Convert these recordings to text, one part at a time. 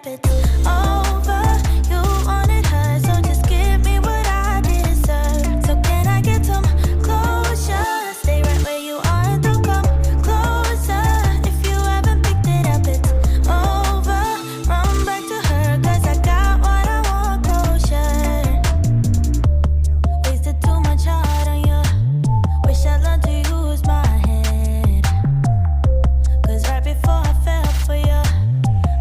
up, it's over. You wanted her, so just give me what I deserve. So can I get some closure? Stay right where you are and don't come closer. If you haven't picked it up, it's over. Run back to her, cause I got what I want, closure. Wasted too much heart on you. Wish I learned to use my head. Cause right before I fell for you,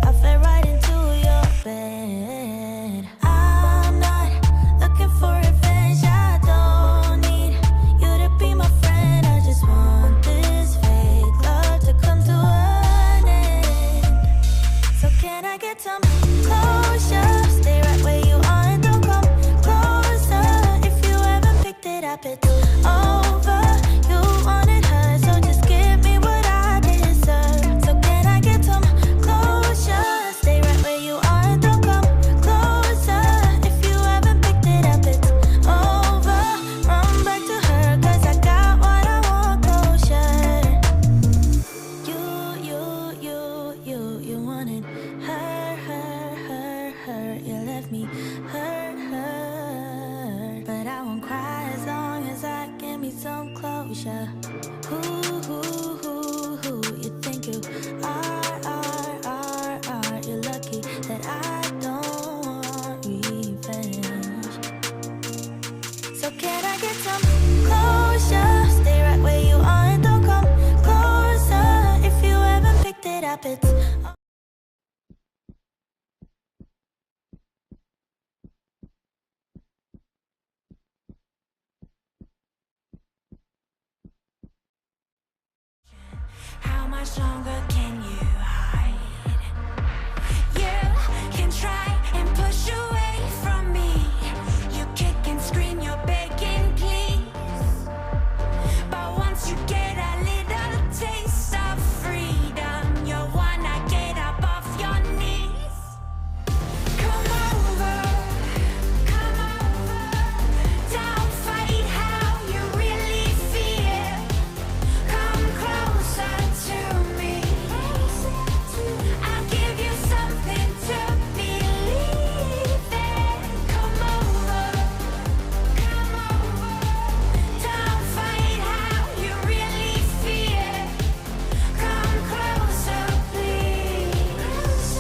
I fell right into your bed. I'm not looking for revenge. I don't need you to be my friend. I just want this fake love to come to an end. So can I get some closure? Stay right where you are and don't come closer. If you haven't picked it up, it's over. You wanted her, so just give me what I deserve. So can I get some closure? Stay right where you are and don't come closer. If you haven't picked it up, it's over. Run back to her, cause I got what I want, closure. You wanted her. You left me hurt. But I won't cry as long as I give me some closure. Who you think you are. You're lucky that I don't want revenge. So can I get some closure? Stay right where you are and don't come closer. If you haven't picked it up, it's how much longer can you hide? You can try and push away from me. You kick and scream, you're begging, please. But once you get a little taste of freedom, you wanna get up off your knees. Come over, don't fight how you really feel. Come closer to me. I'll give you something to believe in. Come over, don't fight how you really feel. Come closer, please.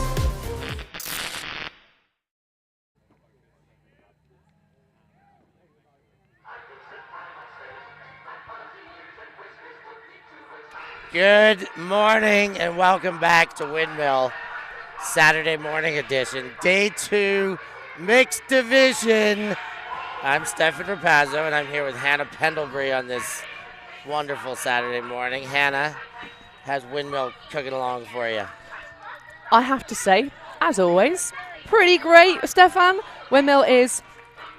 Good morning and welcome back to Windmill, Saturday morning edition, day 2, mixed division. I'm Stef Pazzo and I'm here with Hannah Pendlebury on this wonderful Saturday morning. Hannah, how's Windmill cooking along for you? I have to say, as always, pretty great, Stefan. Windmill is,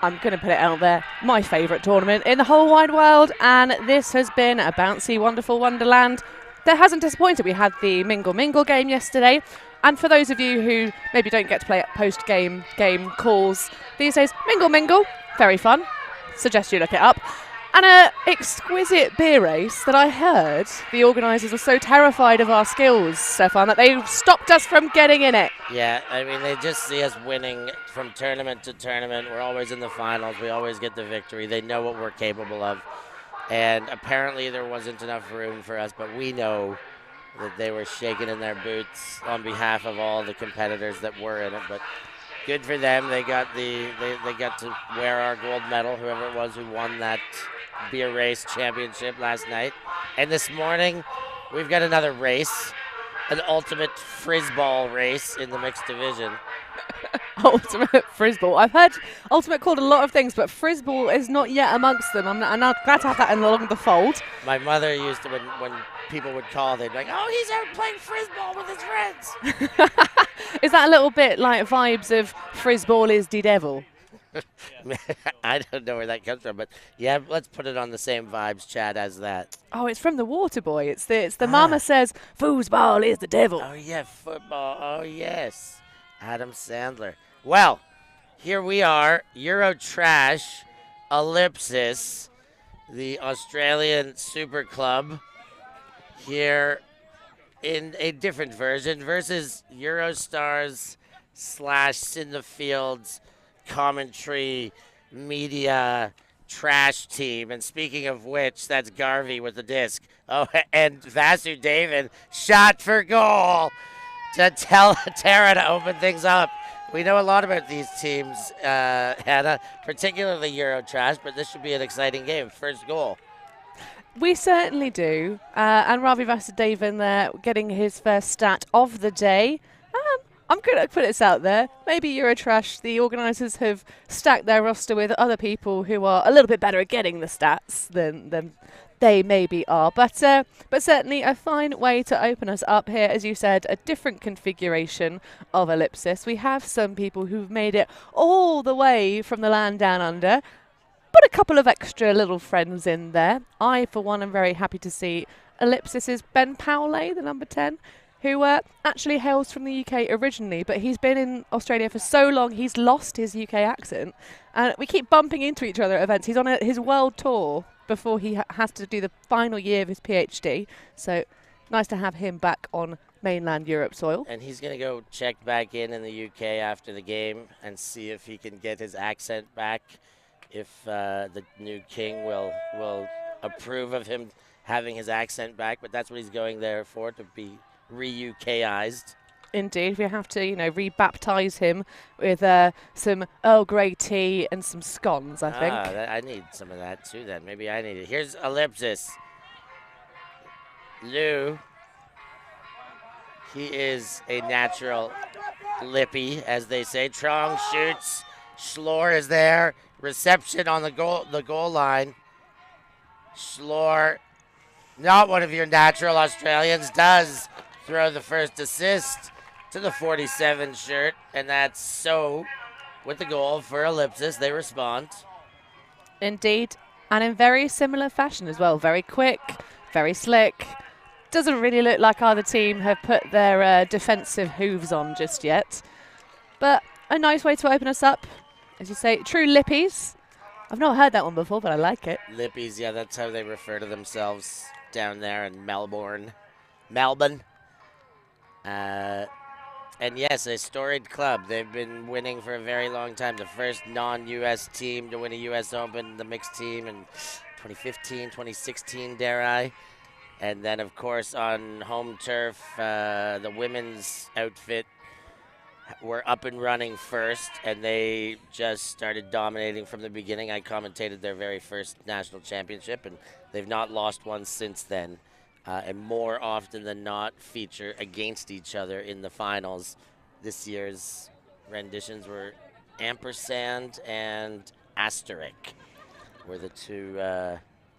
I'm going to put it out there, my favourite tournament in the whole wide world, and this has been a bouncy, wonderful wonderland. That hasn't disappointed. We had the Mingle game yesterday, and for those of you who maybe don't get to play at post-game game calls these days, Mingle, very fun. Suggest you look it up. And an exquisite beer race that I heard the organisers were so terrified of our skills, Stefan, that they stopped us from getting in it. Yeah, I mean, they just see us winning from tournament to tournament. We're always in the finals. We always get the victory. They know what we're capable of. And apparently there wasn't enough room for us, but we know that they were shaking in their boots on behalf of all the competitors that were in it. But good for them. They got they got to wear our gold medal, whoever it was who won that beer race championship last night. And this morning, we've got another race, an ultimate Frisbee race in the mixed division. Ultimate Frisbee. I've heard Ultimate called a lot of things, but Frisbee is not yet amongst them. I'm glad to have that along the fold. My mother used to, when people would call, they'd be like, oh, he's out playing Frisbee with his friends. Is that a little bit like vibes of Frisbee is the devil? I don't know where that comes from, but yeah, let's put it on the same vibes, Chad, as that. Oh, it's from the Waterboy. It's the mama says, foosball is the devil. Oh, yeah, football. Oh, yes. Adam Sandler. Well, here we are, EuroTrash, Ellipsis, the Australian Super Club, here in a different version versus Eurostars / in the fields commentary media trash team. And speaking of which, that's Garvey with the disc. Oh, and Vasudevan shot for goal to tell Tara to open things up. We know a lot about these teams, Hannah, particularly EuroTrash, but this should be an exciting game. First goal. We certainly do. And Ravi Vasudevan there getting his first stat of the day. I'm going to put this out there. Maybe EuroTrash, the organisers have stacked their roster with other people who are a little bit better at getting the stats than they maybe are. But certainly a fine way to open us up here. As you said, a different configuration of Ellipsis. We have some people who've made it all the way from the land down under. Put a couple of extra little friends in there. I, for one, am very happy to see Ellipsis's Ben Powley, the number 10, who actually hails from the UK originally, but he's been in Australia for so long, he's lost his UK accent. And we keep bumping into each other at events. He's on his world tour before he has to do the final year of his PhD. So nice to have him back on mainland Europe soil. And he's going to go check back in the UK after the game and see if he can get his accent back, if the new king will approve of him having his accent back. But that's what he's going there for, to be re-UKized. Indeed, we have to, rebaptize him with some Earl Grey tea and some scones, I think. I need some of that too then. Maybe I need it. Here's Ellipsis. Lou. He is a natural lippy, as they say. Trong shoots. Schlor is there. Reception on the goal line. Schlor, not one of your natural Australians, does throw the first assist to the 47 shirt, and that's so with the goal for Ellipsis. They respond. Indeed, and in very similar fashion as well. Very quick, very slick. Doesn't really look like either team have put their defensive hooves on just yet. But a nice way to open us up. As you say, true lippies. I've not heard that one before, but I like it. Lippies, yeah, that's how they refer to themselves down there in Melbourne. And yes, a storied club. They've been winning for a very long time. The first non-U.S. team to win a U.S. Open, the mixed team in 2015, 2016, dare I. And then, of course, on home turf, the women's outfit were up and running first, and they just started dominating from the beginning. I commentated their very first national championship, and they've not lost one since then. And more often than not feature against each other in the finals. This year's renditions were ampersand and asterisk were the two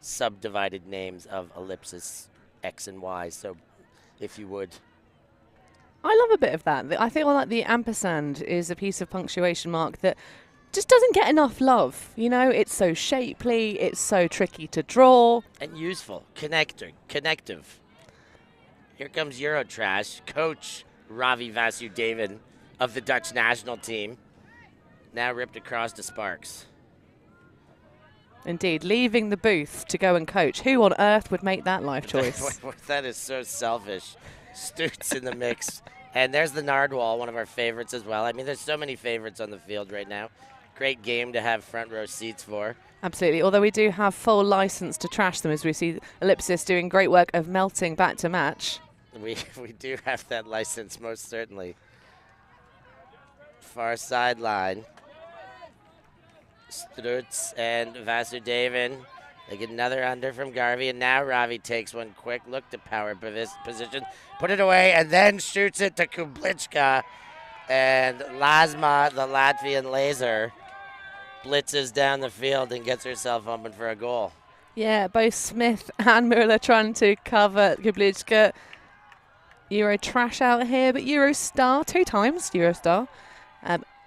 subdivided names of Ellipsis, X and Y. So if you would. I love a bit of that. I feel like the ampersand is a piece of punctuation mark that just doesn't get enough love. It's so shapely, it's so tricky to draw. And useful. Connective. Here comes EuroTrash. Coach Ravi Vasudevan of the Dutch national team. Now ripped across to Sparks. Indeed, leaving the booth to go and coach. Who on earth would make that life choice? That is so selfish. Stutes in the mix. And there's the Nardwall, one of our favorites as well. I mean, there's so many favorites on the field right now. Great game to have front row seats for. Absolutely, although we do have full license to trash them, as we see Ellipsis doing great work of melting back to match. We do have that license, most certainly. Far sideline. Strutz and Vasudevan. They get another under from Garvey, and now Ravi takes one quick look to power position. Put it away, and then shoots it to Kublichka. And Lasma, the Latvian laser, blitzes down the field and gets herself open for a goal. Yeah, both Smith and Muller trying to cover Kublichka. EuroTrash out here, but Eurostar, 2 times Eurostar.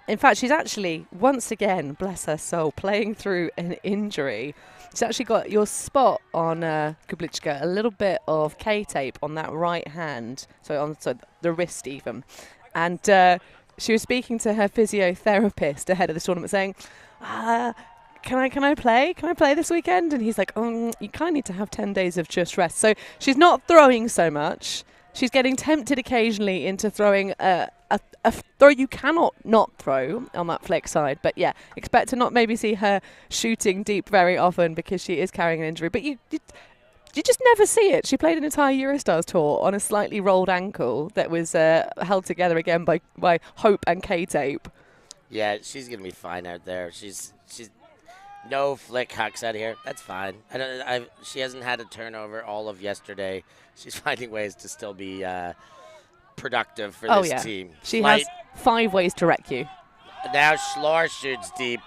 In fact, she's actually, once again, bless her soul, playing through an injury. She's actually got your spot on Kublichka, a little bit of K-tape on that right hand, so the wrist even. And she was speaking to her physiotherapist ahead of this tournament saying, can I play? Can I play this weekend? And he's like, you kind of need to have 10 days of just rest. So she's not throwing so much. She's getting tempted occasionally into throwing a throw you cannot not throw on that flick side. But yeah, expect to not maybe see her shooting deep very often because she is carrying an injury. But you just never see it. She played an entire Eurostars tour on a slightly rolled ankle that was held together again by hope and K-tape. Yeah, she's going to be fine out there. She's no flick hucks out of here. That's fine. She hasn't had a turnover all of yesterday. She's finding ways to still be productive for this team. She has 5 ways to wreck you. Now Schlor shoots deep,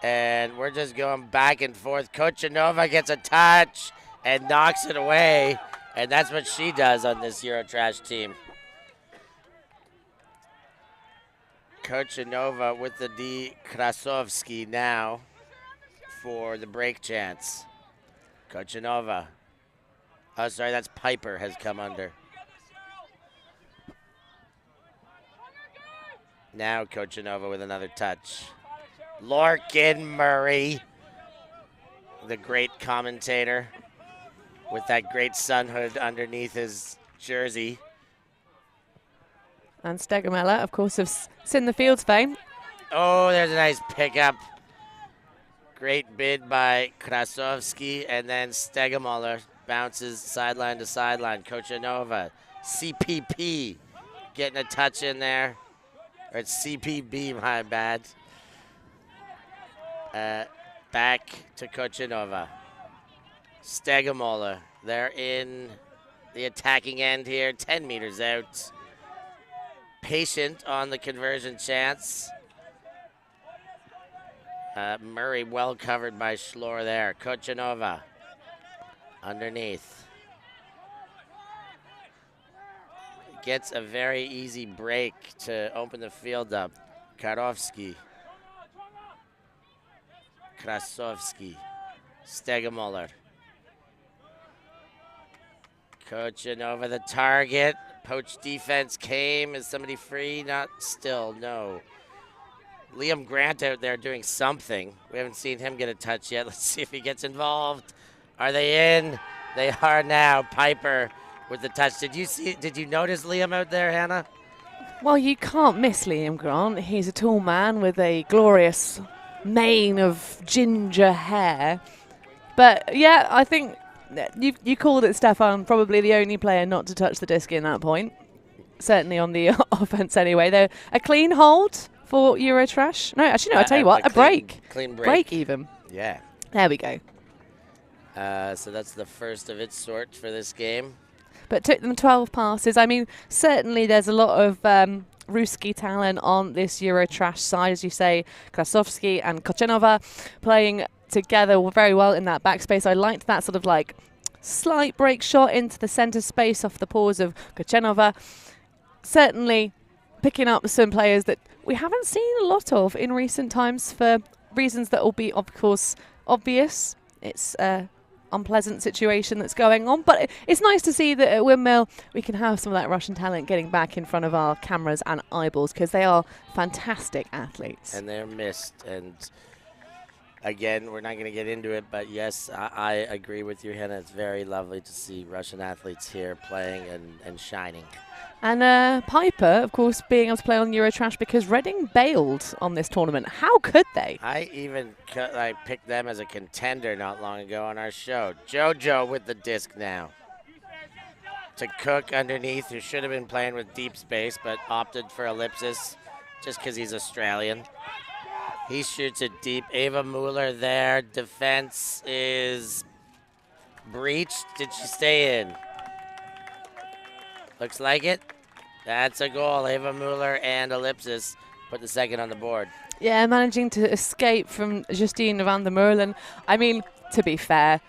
and we're just going back and forth. Kochanova gets a touch and knocks it away, and that's what she does on this EuroTrash team. Kochanova with the D. Krasovsky now for the break chance. Kochanova. Oh, sorry, that's Piper has come under. Now Kochanova with another touch. Lorcan Murray, the great commentator with that great sun hood underneath his jersey. And Stegamella, of course, of Sin the Fields fame. Oh, there's a nice pickup. Great bid by Krasovsky, and then Stegamella bounces sideline to sideline. Kochanova, CPP, getting a touch in there. Or it's CPB, my bad. Back to Kochanova. Stegamola, they're in the attacking end here, 10 meters out. Patient on the conversion chance. Murray well covered by Schlor there. Kochanova underneath. Gets a very easy break to open the field up. Karofsky. Krasovsky. Stegamoller. Kochanova the target. Poach defense came. Is somebody free? Not still, no. Liam Grant out there doing something. We haven't seen him get a touch yet. Let's see if he gets involved. Are they in? They are now. Piper with the touch. Did you notice Liam out there, Hannah? Well, you can't miss Liam Grant. He's a tall man with a glorious mane of ginger hair. But yeah, I think you called it, Stefan, probably the only player not to touch the disc in that point. Certainly on the offense anyway. They're a clean hold for EuroTrash. No, actually, no, I'll tell you what, a break. Clean break. Break even. Yeah. There we go. So that's the first of its sort for this game. But took them 12 passes. I mean, certainly there's a lot of Ruski talent on this EuroTrash side, as you say. Krasovsky and Kochanova playing together very well in that backspace. I liked that sort of like slight break shot into the center space off the paws of Kochanova. Certainly picking up some players that we haven't seen a lot of in recent times for reasons that will be, of course, obvious. It's an unpleasant situation that's going on, but it's nice to see that at Windmill we can have some of that Russian talent getting back in front of our cameras and eyeballs, because they are fantastic athletes. And they're missed. And again, we're not going to get into it, but yes, I agree with you, Hannah. It's very lovely to see Russian athletes here playing and shining. And Piper, of course, being able to play on EuroTrash because Reading bailed on this tournament. How could they? I even picked them as a contender not long ago on our show. JoJo with the disc now. To Cook underneath, who should have been playing with deep space, but opted for Ellipsis just because he's Australian. He shoots it deep. Ava Mueller there. Defense is breached. Did she stay in? Looks like it. That's a goal. Ava Mueller and Ellipsis put the second on the board. Yeah, managing to escape from Justine van der Merlen. I mean, to be fair,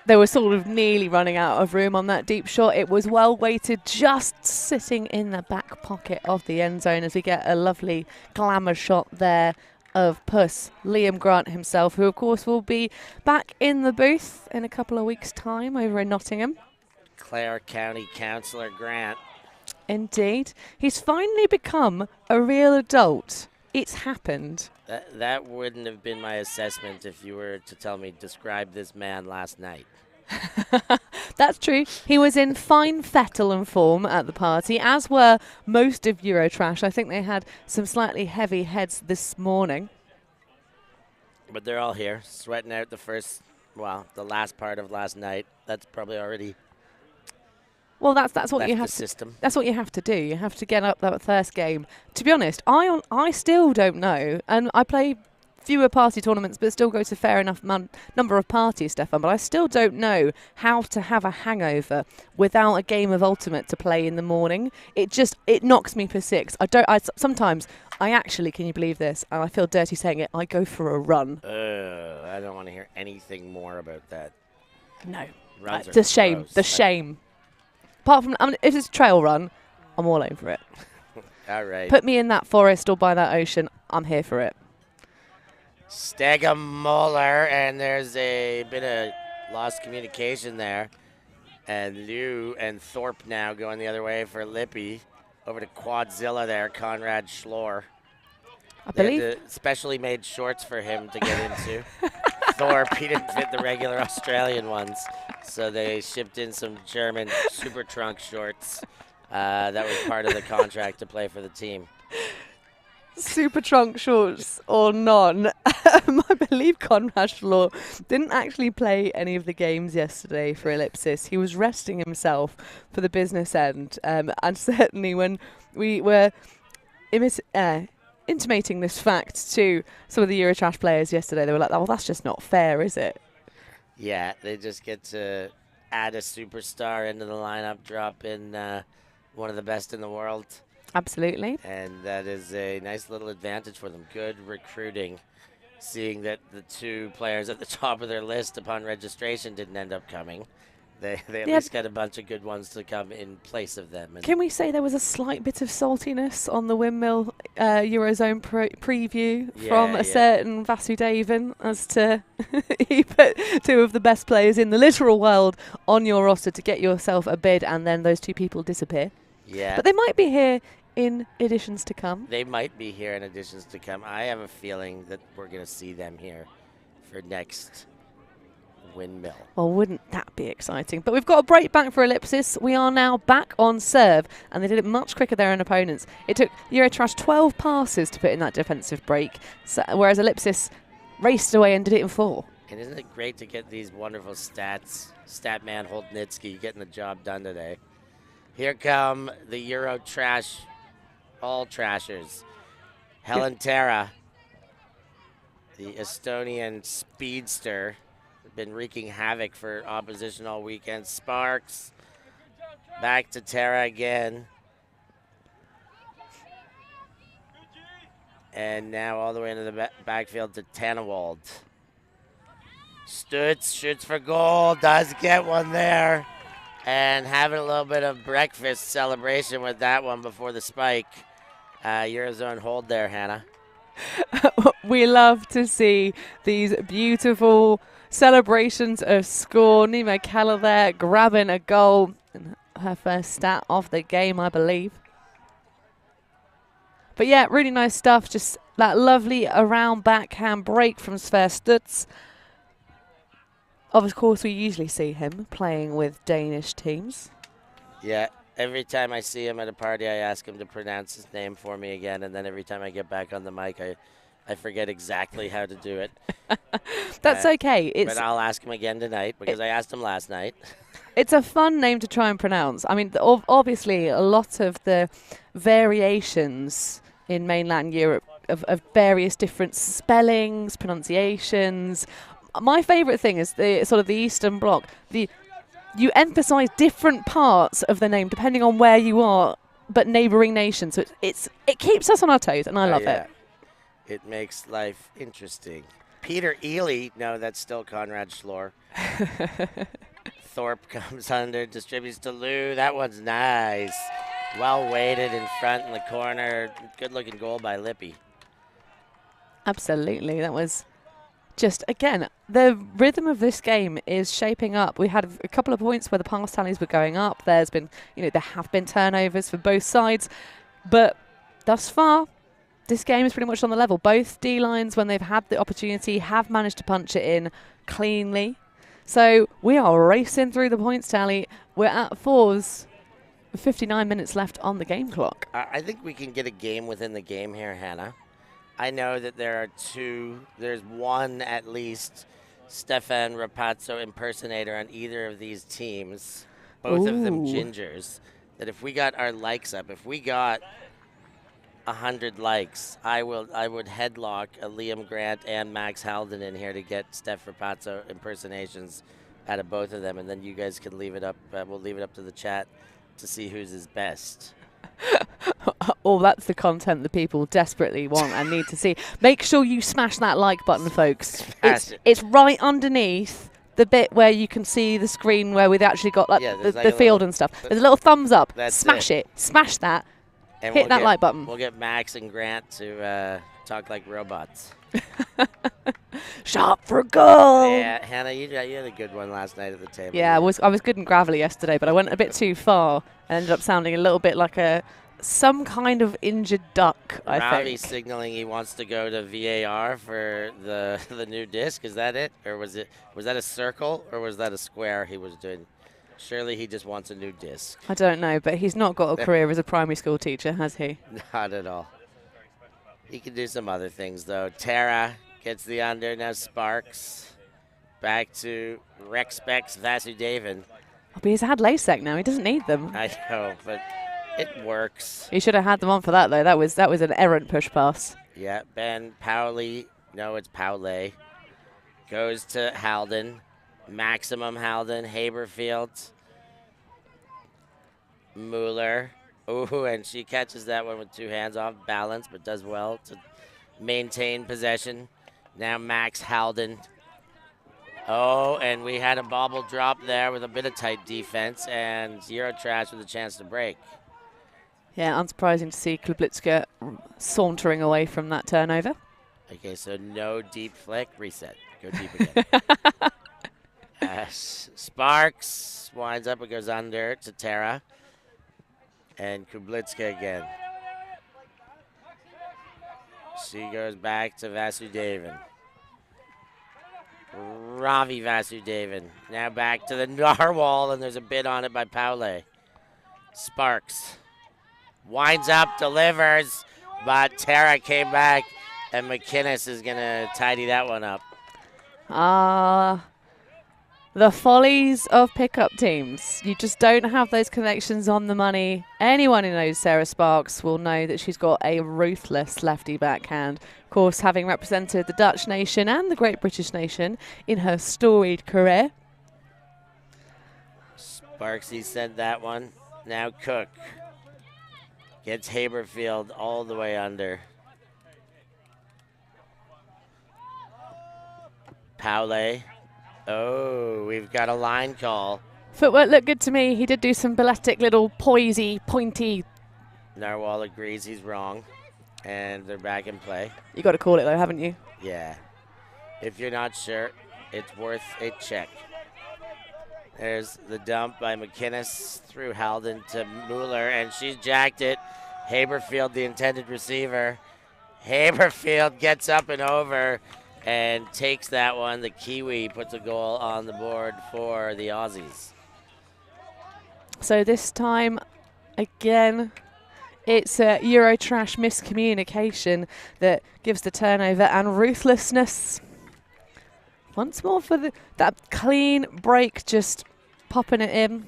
they were sort of nearly running out of room on that deep shot. It was well weighted, just sitting in the back pocket of the end zone as we get a lovely glamour shot there of Puss, Liam Grant himself, who of course will be back in the booth in a couple of weeks' time over in Nottingham. Clare County Councillor Grant. Indeed. He's finally become a real adult. It's happened. That wouldn't have been my assessment if you were to tell me, describe this man last night. That's true. He was in fine fettle and form at the party, as were most of EuroTrash. I think they had some slightly heavy heads this morning. But they're all here, sweating out the last part of last night. That's probably already Well, that's what left you the have to. system. That's what you have to do. You have to get up that first game. To be honest, I still don't know, and I play fewer party tournaments, but still go to fair enough number of parties, Stefan. But I still don't know how to have a hangover without a game of Ultimate to play in the morning. It knocks me for six. Sometimes I actually, can you believe this? And I feel dirty saying it. I go for a run. I don't want to hear anything more about that. No, Runs the are shame. gross. The shame. Apart from, if it's a trail run, I'm all over it. All right. Put me in that forest or by that ocean. I'm here for it. Stegamoller, and there's a bit of lost communication there. And Liu and Thorpe now going the other way for Lippy. Over to Quadzilla there, Conrad Schlor. I believe. They had the specially made shorts for him to get into. Thorpe, he didn't fit the regular Australian ones. So they shipped in some German super trunk shorts. That was part of the contract to play for the team. Super trunk shorts or none. I believe Conrad Schlor didn't actually play any of the games yesterday for Ellipsis. He was resting himself for the business end. And certainly when we were intimating this fact to some of the EuroTrash players yesterday, they were like, oh, well, that's just not fair, is it? Yeah, they just get to add a superstar into the lineup, drop in one of the best in the world. Absolutely. And that is a nice little advantage for them. Good recruiting, seeing that the two players at the top of their list upon registration didn't end up coming. They at least got a bunch of good ones to come in place of them. And can we say there was a slight bit of saltiness on the Windmill Eurozone preview from a certain Vasudevan as to he put two of the best players in the literal world on your roster to get yourself a bid, and then those two people disappear. Yeah. But they might be here in editions to come. They might be here in editions to come. I have a feeling that we're going to see them here for next Windmill. Well, wouldn't that be exciting? But we've got a break back for Ellipsis. We are now back on serve, and they did it much quicker than their own opponents. It took EuroTrash 12 passes to put in that defensive break, whereas Ellipsis raced away and did it in 4. And isn't it great to get these wonderful stats? Statman Holdnitsky getting the job done today. Here come the EuroTrash all trashers. Helen Terra, the Estonian speedster, been wreaking havoc for opposition all weekend. Sparks, back to Terra again. And now all the way into the backfield to Tannewald. Stutz shoots for goal, does get one there. And having a little bit of breakfast celebration with that one before the spike. Eurozone hold there, Hannah. We love to see these beautiful celebrations of score. Nima Keller there grabbing a goal. And her first stat of the game, I believe. But yeah, really nice stuff. Just that lovely around backhand break from Sver Stutz. Of course, we usually see him playing with Danish teams. Yeah, every time I see him at a party, I ask him to pronounce his name for me again, and then every time I get back on the mic, I forget exactly how to do it. That's okay. But I'll ask him again tonight, because I asked him last night. It's a fun name to try and pronounce. I mean, obviously, a lot of the variations in mainland Europe of various different spellings, pronunciations. My favourite thing is the sort of the Eastern Bloc. You emphasise different parts of the name depending on where you are, but neighbouring nations. So it keeps us on our toes, and I love it. It makes life interesting. Peter Ely, no, that's still Conrad Schlor. Thorpe comes under, distributes to Lou. That one's nice. Well weighted in front in the corner. Good looking goal by Lippy. Absolutely. That was just, again, the rhythm of this game is shaping up. We had a couple of points where the pass tallies were going up. There's been, there have been turnovers for both sides. But thus far, this game is pretty much on the level. Both D-lines, when they've had the opportunity, have managed to punch it in cleanly. So we are racing through the points tally. We're at fours. 59 minutes left on the game clock. I think we can get a game within the game here, Hannah. I know that there are two. There's one at least Stefan Rapazzo impersonator on either of these teams. Both of them Ooh. gingers. That if we got our likes up, if we got 100 likes, I would headlock a Liam Grant and Max Halden in here to get Stef Rapazzo impersonations out of both of them, and then you guys can leave it up. We'll leave it up to the chat to see whose is best. Oh, that's the content that people desperately want and need to see. Make sure you smash that like button, folks. It's right underneath the bit where you can see the screen where we've actually got like the field and stuff. There's a little thumbs up. Smash it. Smash that. And hit that like button. We'll get Max and Grant to talk like robots. Shot for goal. Yeah, Hannah, you had a good one last night at the table. Yeah, I was good and gravelly yesterday, but I went a bit too far and ended up sounding a little bit like some kind of injured duck, I think. Ravi signaling he wants to go to VAR for the new disc. Is that it? Or was that a circle or was that a square he was doing? Surely he just wants a new disc. I don't know, but he's not got a career as a primary school teacher, has he? Not at all. He can do some other things, though. Tara gets the under. Now Sparks. Back to Rex Specs Vasudevan. Oh, but he's had LASIK now. He doesn't need them. I know, but it works. He should have had them on for that, though. That was an errant push pass. Yeah, Ben Powley. No, it's Powley. Goes to Halden. Maximum Halden. Haberfield. Mueller. Ooh, and she catches that one with two hands off balance, but does well to maintain possession. Now Max Halden. Oh, and we had a bobble drop there with a bit of tight defense, and EuroTrash with a chance to break. Yeah, unsurprising to see Klublitska sauntering away from that turnover. Okay, so no deep flick. Reset. Go deep again. Sparks winds up. It goes under to Tara. And Kublitska again. She goes back to Vasudevan. Ravi Vasudevan. Now back to the narwhal, and there's a bid on it by Paule. Sparks. Winds up, delivers, but Tara came back, and McInnes is going to tidy that one up. The follies of pickup teams. You just don't have those connections on the money. Anyone who knows Sarah Sparks will know that she's got a ruthless lefty backhand. Of course, having represented the Dutch nation and the Great British nation in her storied career. Sparksy sent that one. Now Cook gets Haberfield all the way under. Paule. Oh, we've got a line call. Footwork looked good to me. He did do some ballistic little pointy. Narwhal agrees he's wrong, and they're back in play. You got to call it though, haven't you? Yeah. If you're not sure, it's worth a check. There's the dump by McInnes through Halden to Mueller, and she's jacked it. Haberfield, the intended receiver. Haberfield gets up and over and takes that one. The Kiwi puts a goal on the board for the Aussies. So this time, again, it's a EuroTrash miscommunication that gives the turnover and ruthlessness. Once more for that clean break, just popping it in.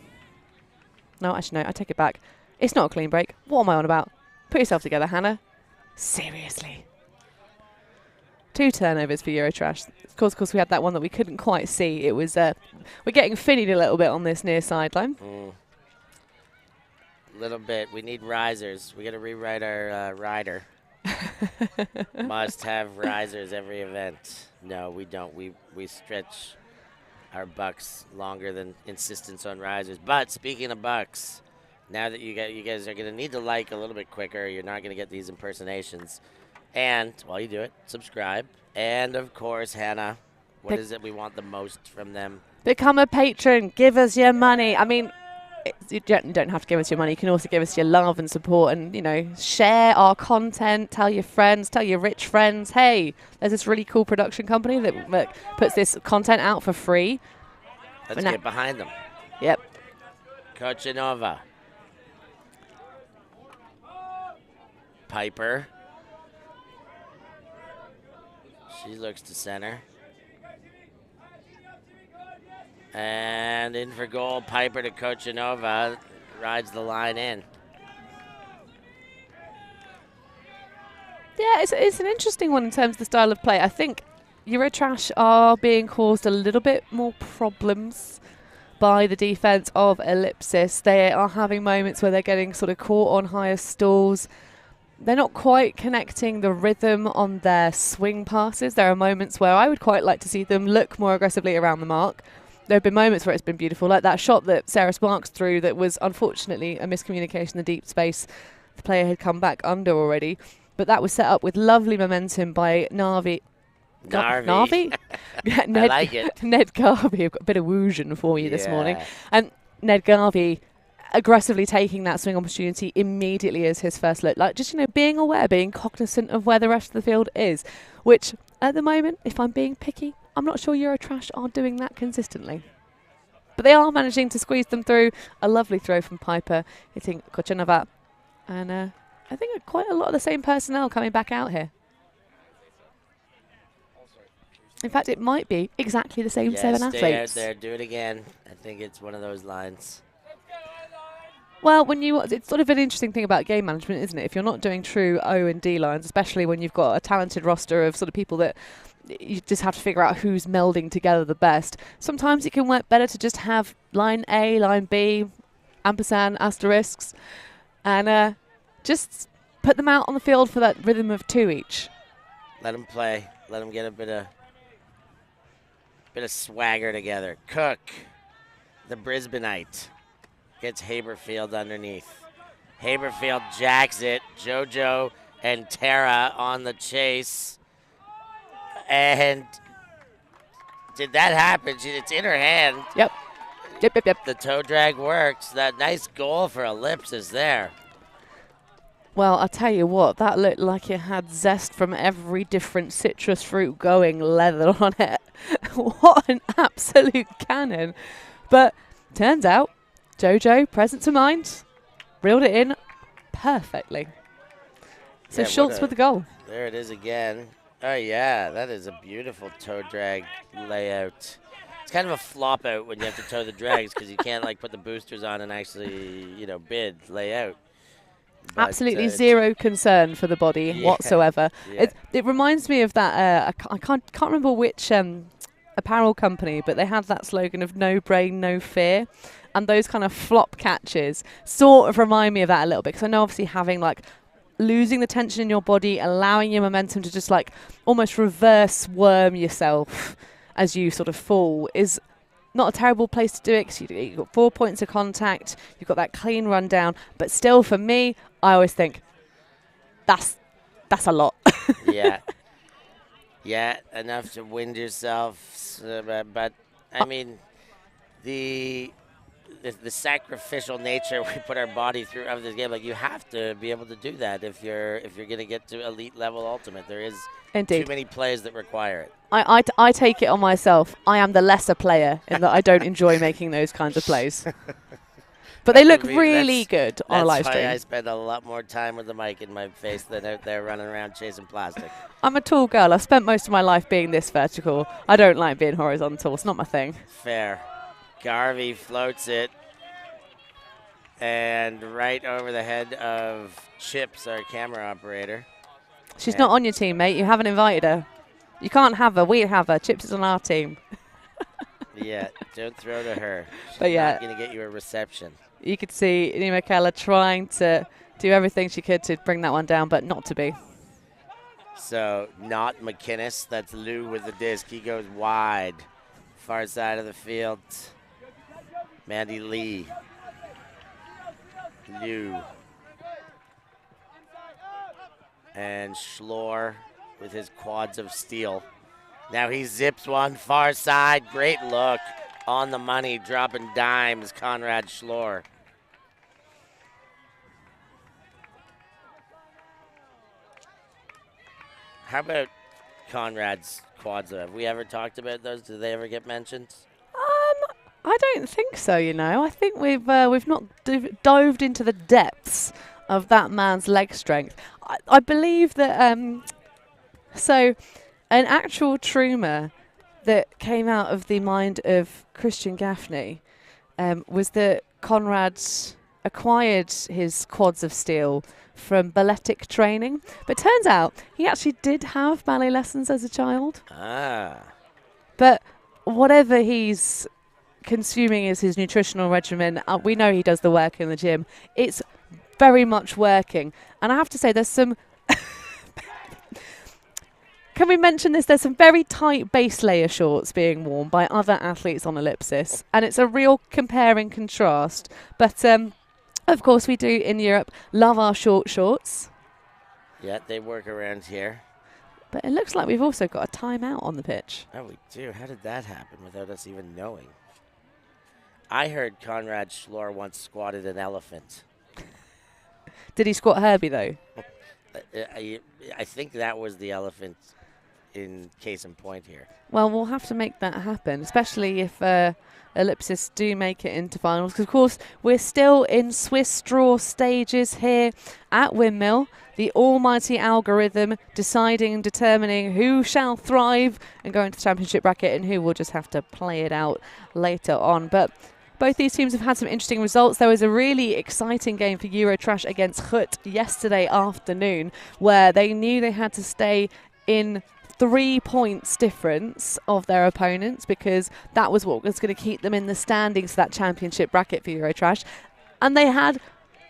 No, actually, no, I take it back. It's not a clean break. What am I on about? Put yourself together, Hannah. Seriously. 2 turnovers for EuroTrash. Of course, we had that one that we couldn't quite see. It was we're getting finnied a little bit on this near sideline. Little bit. We need risers. We got to rewrite our rider. Must have risers every event. No, we don't. We stretch our bucks longer than insistence on risers. But speaking of bucks, now that you guys are going to need to like a little bit quicker, you're not going to get these impersonations. And while you do it, subscribe. And, of course, Hannah, what is it we want the most from them? Become a patron. Give us your money. I mean, you don't have to give us your money. You can also give us your love and support and, share our content. Tell your friends. Tell your rich friends, hey, there's this really cool production company that puts this content out for free. Let's get behind them. Yep. Kochanova. Piper. She looks to center. And in for goal, Piper to Kochanova. Rides the line in. Yeah, it's an interesting one in terms of the style of play. I think EuroTrash are being caused a little bit more problems by the defense of Ellipsis. They are having moments where they're getting sort of caught on higher stalls. They're not quite connecting the rhythm on their swing passes. There are moments where I would quite like to see them look more aggressively around the mark. There have been moments where it's been beautiful, like that shot that Sarah Sparks threw that was unfortunately a miscommunication in the deep space. The player had come back under already, but that was set up with lovely momentum by Narvi. Narvi? Ned, I like it. Ned Garvey. I've got a bit of woosion for you this morning. And Ned Garvey aggressively taking that swing opportunity immediately as his first look. Like, just, being aware, being cognizant of where the rest of the field is, which at the moment, if I'm being picky, I'm not sure EuroTrash are doing that consistently. But they are managing to squeeze them through. A lovely throw from Piper, hitting Kochanova. And I think quite a lot of the same personnel coming back out here. In fact, it might be exactly the same 7 athletes. Stay out there, do it again. I think it's one of those lines. Well, it's sort of an interesting thing about game management, isn't it? If you're not doing true O and D lines, especially when you've got a talented roster of sort of people that you just have to figure out who's melding together the best. Sometimes it can work better to just have line A, line B, ampersand, asterisks, and just put them out on the field for that rhythm of 2 each. Let them play. Let them get a bit of swagger together. Cook, the Brisbaneite, gets Haberfield underneath. Haberfield jacks it. JoJo and Tara on the chase. And did that happen? It's in her hand. Yep. The toe drag works. That nice goal for Ellipsis there. Well, I'll tell you what, that looked like it had zest from every different citrus fruit going leather on it. What an absolute cannon. But turns out, JoJo, present to mind, reeled it in perfectly. So Schultz with the goal. There it is again. Oh, yeah, that is a beautiful toe drag layout. It's kind of a flop out when you have to tow the drags because you can't, put the boosters on and actually, lay out. But, absolutely zero concern for the body whatsoever. Yeah. It reminds me of that, I can't remember which apparel company, but they had that slogan of no brain, no fear. And those kind of flop catches sort of remind me of that a little bit. Because I know obviously having losing the tension in your body, allowing your momentum to just almost reverse worm yourself as you sort of fall is not a terrible place to do it because you've got 4 points of contact, you've got that clean rundown, but still for me, I always think that's a lot. Yeah, enough to wind yourself, but I mean, the sacrificial nature we put our body through of this game, you have to be able to do that if you're going to get to elite level ultimate. There is Indeed. too many plays that require it. I take it on myself. I am the lesser player in that I don't enjoy making those kinds of plays. But they look really good on a live stream. That's why I spend a lot more time with the mic in my face than out there running around chasing plastic. I'm a tall girl. I've spent most of my life being this vertical. I don't like being horizontal. It's not my thing. Fair. Garvey floats it. And right over the head of Chips, our camera operator. She's not on your team, mate. You haven't invited her. You can't have her. We have her. Chips is on our team. Yeah, don't throw to her. She's not going to get you a reception. You could see Nima Keller trying to do everything she could to bring that one down, but not to be. So, not McInnes. That's Lou with the disc. He goes wide. Far side of the field. Mandy Lee. Lou. And Schlor with his quads of steel. Now he zips one far side. Great look. On the money, dropping dimes, Conrad Schlor. How about Conrad's quads? Have we ever talked about those? Did they ever get mentioned? I don't think so, you know. I think we've not dived into the depths of that man's leg strength. I believe that so an actual truma that came out of the mind of Christian Gaffney was that Conrad acquired his quads of steel from balletic training. But turns out he actually did have ballet lessons as a child. Ah. But whatever he's consuming as his nutritional regimen, we know he does the work in the gym. It's very much working. And I have to say, there's some... Can we mention this? There's some very tight base layer shorts being worn by other athletes on Ellipsis, and it's a real compare and contrast. But of course, we do in Europe love our short shorts. Yeah, they work around here. But it looks like we've also got a timeout on the pitch. Oh, we do. How did that happen without us even knowing? I heard Conrad Schlor once squatted an elephant. Did he squat Herbie, though? I think that was the elephant in case in point here. Well, we'll have to make that happen, especially if Ellipsis do make it into finals. Because, of course, we're still in Swiss draw stages here at Windmill. The almighty algorithm deciding and determining who shall thrive and go into the championship bracket and who will just have to play it out later on. But both these teams have had some interesting results. There was a really exciting game for EuroTrash against Gut yesterday afternoon where they knew they had to stay in 3 points difference of their opponents because that was what was going to keep them in the standings for that championship bracket for EuroTrash. And they had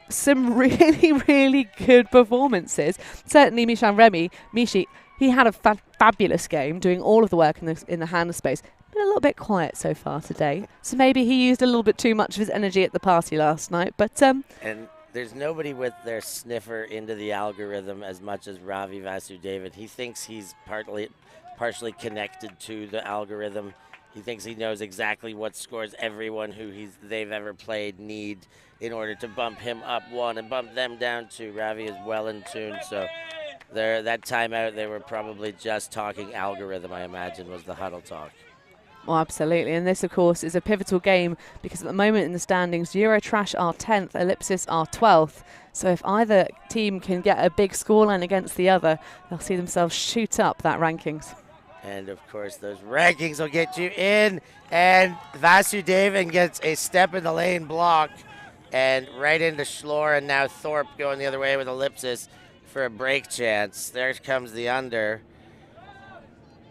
some really, really good performances. Certainly Mishi, he had a fabulous game doing all of the work in the hand space. Been a little bit quiet so far today. So maybe he used a little bit too much of his energy at the party last night. But and there's nobody with their sniffer into the algorithm as much as Ravi Vasudevan. He thinks he's partially connected to the algorithm. He thinks he knows exactly what scores everyone who they've ever played need in order to bump him up one and bump them down two. Ravi is well in tune, so that timeout they were probably just talking algorithm, I imagine, was the huddle talk. Well, absolutely. And this, of course, is a pivotal game because at the moment in the standings, EuroTrash are 10th, Ellipsis are 12th. So if either team can get a big scoreline against the other, they'll see themselves shoot up that rankings. And, of course, those rankings will get you in. And Vasudevan gets a step in the lane block and right into Schlor. And now Thorpe going the other way with Ellipsis for a break chance. There comes the under.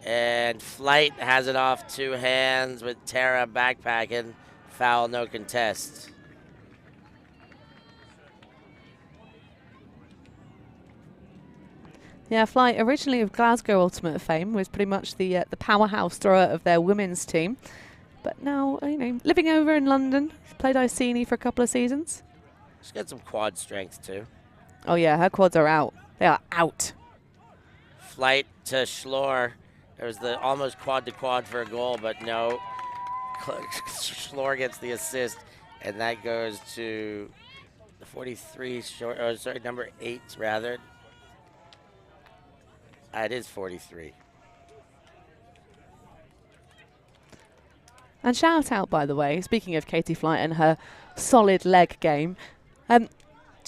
And Flight has it off two hands with Tara backpacking. Foul, no contest. Yeah, Flight, originally of Glasgow Ultimate fame, was pretty much the powerhouse thrower of their women's team. But now, living over in London, played Iceni for a couple of seasons. She's got some quad strength, too. Oh, yeah, her quads are out. They are out. Flight to Schlor. There was the almost quad-to-quad for a goal, but no. Schlor gets the assist, and that goes to the 43 short. Oh, sorry, number 8 rather. It is 43. And shout out, by the way, speaking of Katie Flight and her solid leg game, shout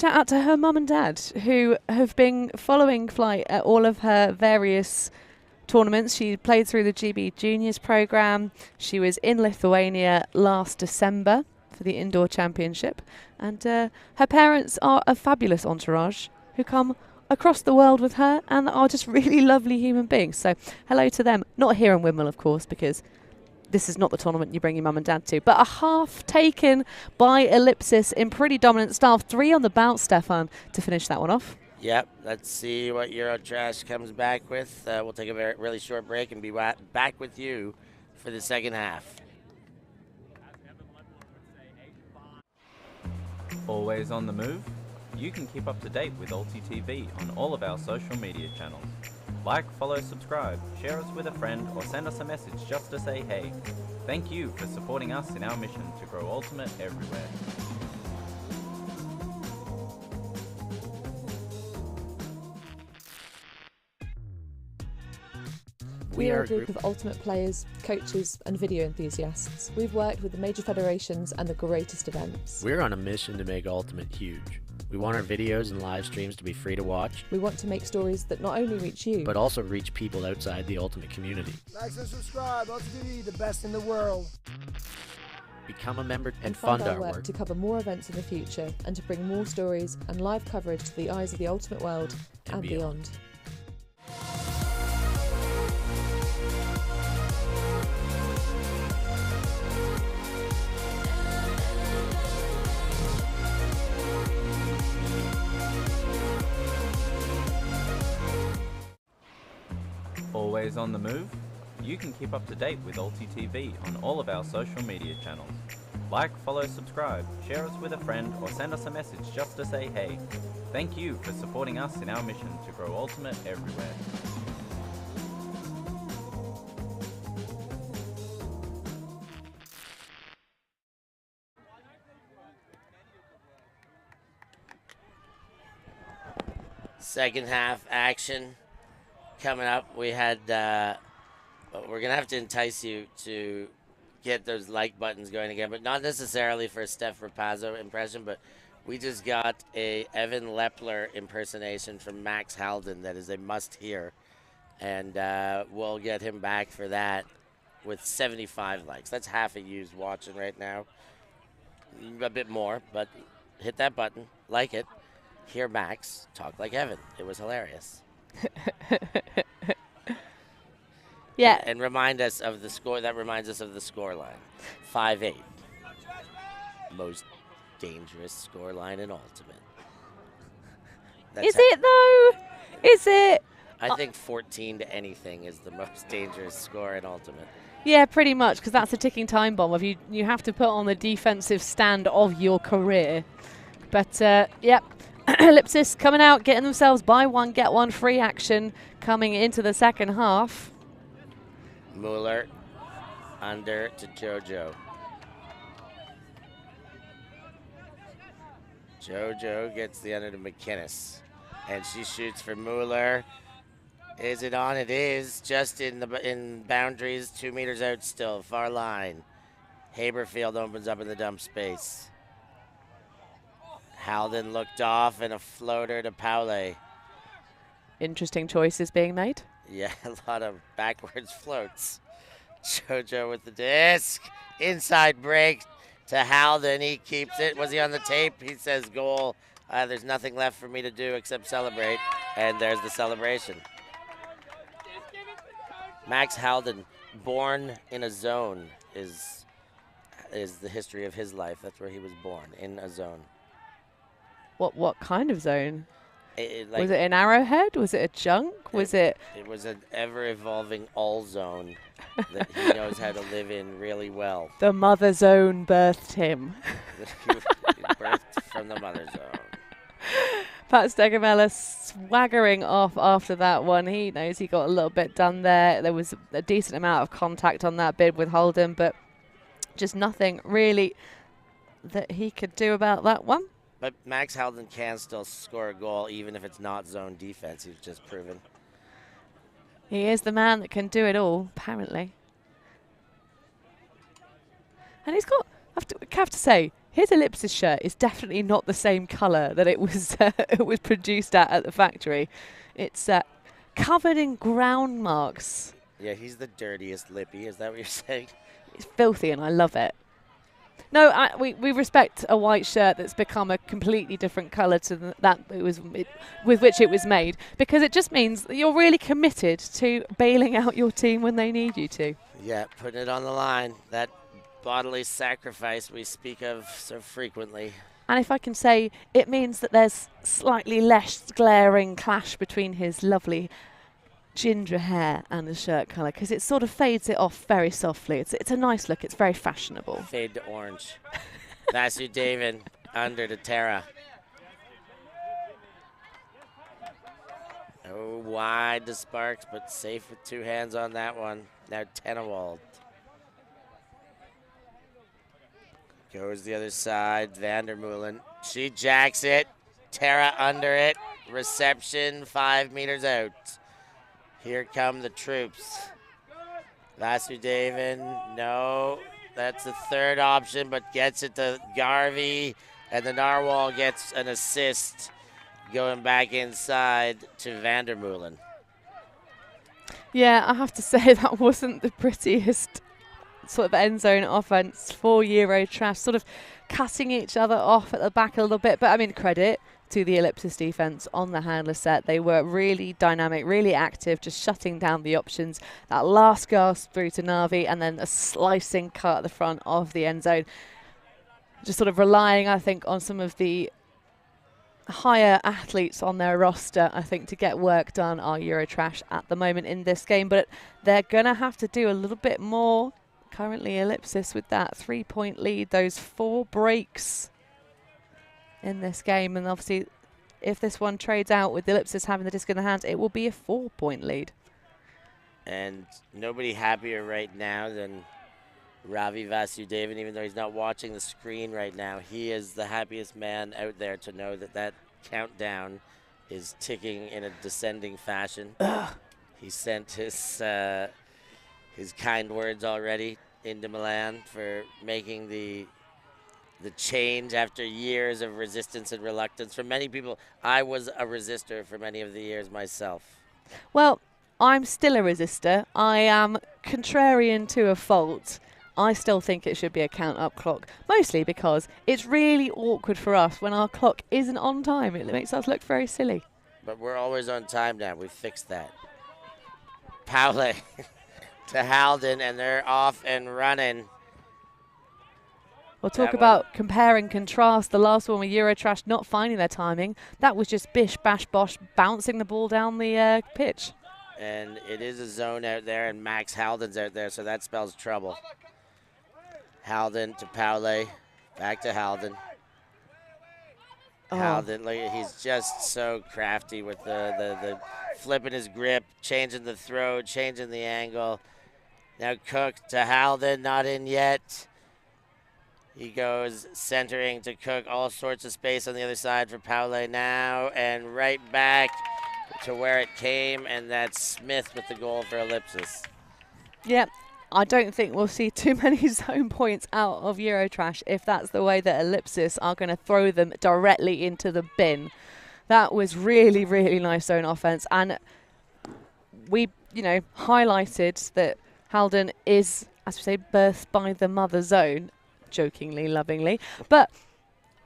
out to her mum and dad who have been following Flight at all of her various tournaments. She played through the GB Juniors program. She was in Lithuania last December for the indoor championship. And her parents are a fabulous entourage who come across the world with her and are just really lovely human beings. So hello to them. Not here in Windmill, of course, because this is not the tournament you bring your mum and dad to. But a half taken by Ellipsis in pretty dominant style. 3 on the bounce, Stefan, to finish that one off. Yep, let's see what EuroTrash comes back with. We'll take a really short break and be back with you for the second half. Always on the move? You can keep up to date with ULTI.TV on all of our social media channels. Like, follow, subscribe, share us with a friend, or send us a message just to say hey. Thank you for supporting us in our mission to grow Ultimate everywhere. We are a group of ultimate players, coaches and video enthusiasts. We've worked with the major federations and the greatest events. We're on a mission to make Ultimate huge. We want our videos and live streams to be free to watch. We want to make stories that not only reach you, but also reach people outside the Ultimate community. Like and subscribe, ULTI.TV, the best in the world. Become a member and fund fund our work to cover more events in the future and to bring more stories and live coverage to the eyes of the Ultimate world and beyond. Always on the move? You can keep up to date with ULTI.TV on all of our social media channels. Like, follow, subscribe, share us with a friend, or send us a message just to say hey. Thank you for supporting us in our mission to grow Ultimate everywhere. Second half action coming up. We had, we're going to have to entice you to get those like buttons going again, but not necessarily for a Stef Pazzo impression, but we just got a Evan Lepler impersonation from Max Halden that is a must hear, and we'll get him back for that with 75 likes. That's half of you's watching right now. A bit more, but hit that button, like it, hear Max talk like Evan. It was hilarious. Yeah. And remind us of the score. That reminds us of the score line. 5-8. Most dangerous score line in Ultimate. Is it though? Is it? I think 14 to anything is the most dangerous score in Ultimate. Yeah, pretty much, because that's a ticking time bomb of you have to put on the defensive stand of your career. But yep. Ellipsis coming out, getting themselves buy one, get one free action coming into the second half. Mueller under to JoJo. JoJo gets the under to McInnes. And she shoots for Mueller. Is it on? It is. Just in boundaries, 2 meters out still, far line. Haberfield opens up in the dump space. Halden looked off and a floater to Paule. Interesting choices being made. Yeah, a lot of backwards floats. JoJo with the disc. Inside break to Halden. He keeps it. Was he on the tape? He says goal. There's nothing left for me to do except celebrate. And there's the celebration. Max Halden, born in a zone, is the history of his life. That's where he was born, in a zone. What kind of zone? Like, was it an arrowhead? Was it a junk? Was it? It was an ever-evolving all zone that he knows how to live in really well. The mother zone birthed him. He birthed from the mother zone. Pat Stegamella swaggering off after that one. He knows he got a little bit done there. There was a decent amount of contact on that bid with Holden, but just nothing really that he could do about that one. But Max Halden can still score a goal even if it's not zone defense. He's just proven. He is the man that can do it all, apparently. And he's got, I have to say, his Ellipsis shirt is definitely not the same colour that it was it was produced at the factory. It's covered in ground marks. Yeah, he's the dirtiest lippy. Is that what you're saying? It's filthy and I love it. No, we respect a white shirt that's become a completely different colour to with which it was made, because it just means that you're really committed to bailing out your team when they need you to. Yeah, putting it on the line. That bodily sacrifice we speak of so frequently. And if I can say, it means that there's slightly less glaring clash between his lovely ginger hair and the shirt colour, because it sort of fades it off very softly. It's a nice look. It's very fashionable. Fade to orange. Vasu Davin under to Tara. Oh, wide to Sparks, but safe with 2 hands on that one. Now Tenewald. Goes the other side, Vandermeulen. She jacks it. Tara under it. Reception 5 meters out. Here come the troops. Vasudevin, no. That's the third option, but gets it to Garvey, and the Narwhal gets an assist going back inside to Vandermeulen. Yeah, I have to say that wasn't the prettiest sort of end zone offense for EuroTrash, sort of cutting each other off at the back a little bit. But I mean, credit to the Ellipsis defense on the handler set. They were really dynamic, really active, just shutting down the options. That last gasp through to Navi, and then a slicing cut at the front of the end zone. Just sort of relying, I think, on some of the higher athletes on their roster, I think, to get work done are EuroTrash at the moment in this game. But they're going to have to do a little bit more. Currently Ellipsis with that 3-point lead, those 4 breaks in this game. And obviously, if this one trades out with Ellipsis having the disc in the hand, it will be a 4-point lead. And nobody happier right now than Ravi Vasudevin, even though he's not watching the screen right now. He is the happiest man out there to know that that countdown is ticking in a descending fashion. He sent his kind words already into Milan for making the change after years of resistance and reluctance. For many people, I was a resistor for many of the years myself. Well, I'm still a resistor. I am contrarian to a fault. I still think it should be a count-up clock, mostly because it's really awkward for us when our clock isn't on time. It makes us look very silly. But we're always on time now. We've fixed that. Fowler to Halden, and they're off and running. We'll talk about compare and contrast. The last one with EuroTrash not finding their timing. That was just bish, bash, bosh, bouncing the ball down the pitch. And it is a zone out there, and Max Halden's out there, so that spells trouble. Halden to Paule, back to Halden. Halden, look, he's just so crafty with the flipping his grip, changing the throw, changing the angle. Now Cook to Halden, not in yet. He goes centering to Cook, all sorts of space on the other side for Paule now, and right back to where it came, and that's Smith with the goal for Ellipsis. Yep. I don't think we'll see too many zone points out of EuroTrash if that's the way that Ellipsis are going to throw them directly into the bin. That was really, really nice zone offense. And we, highlighted that Halden is, as we say, birthed by the mother zone, jokingly, lovingly. But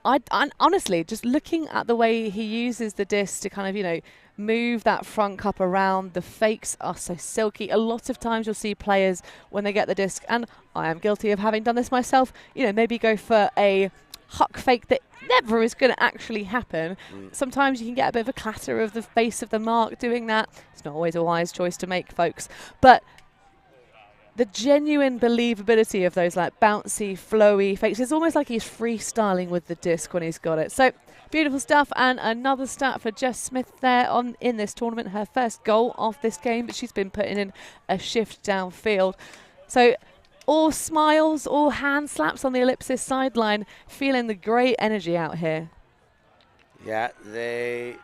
I honestly, just looking at the way he uses the disc to kind of, move that front cup around. The fakes are so silky. A lot of times you'll see players when they get the disc, and I am guilty of having done this myself, maybe go for a huck fake that never is going to actually happen. Sometimes you can get a bit of a clatter of the face of the mark doing that. It's not always a wise choice to make, folks. But the genuine believability of those like bouncy, flowy fakes, it's almost like he's freestyling with the disc when he's got it. So beautiful stuff. And another stat for Jess Smith there in this tournament, her first goal of this game, but she's been putting in a shift downfield. So all smiles, all hand slaps on the Ellipsis sideline, feeling the great energy out here. Yeah, they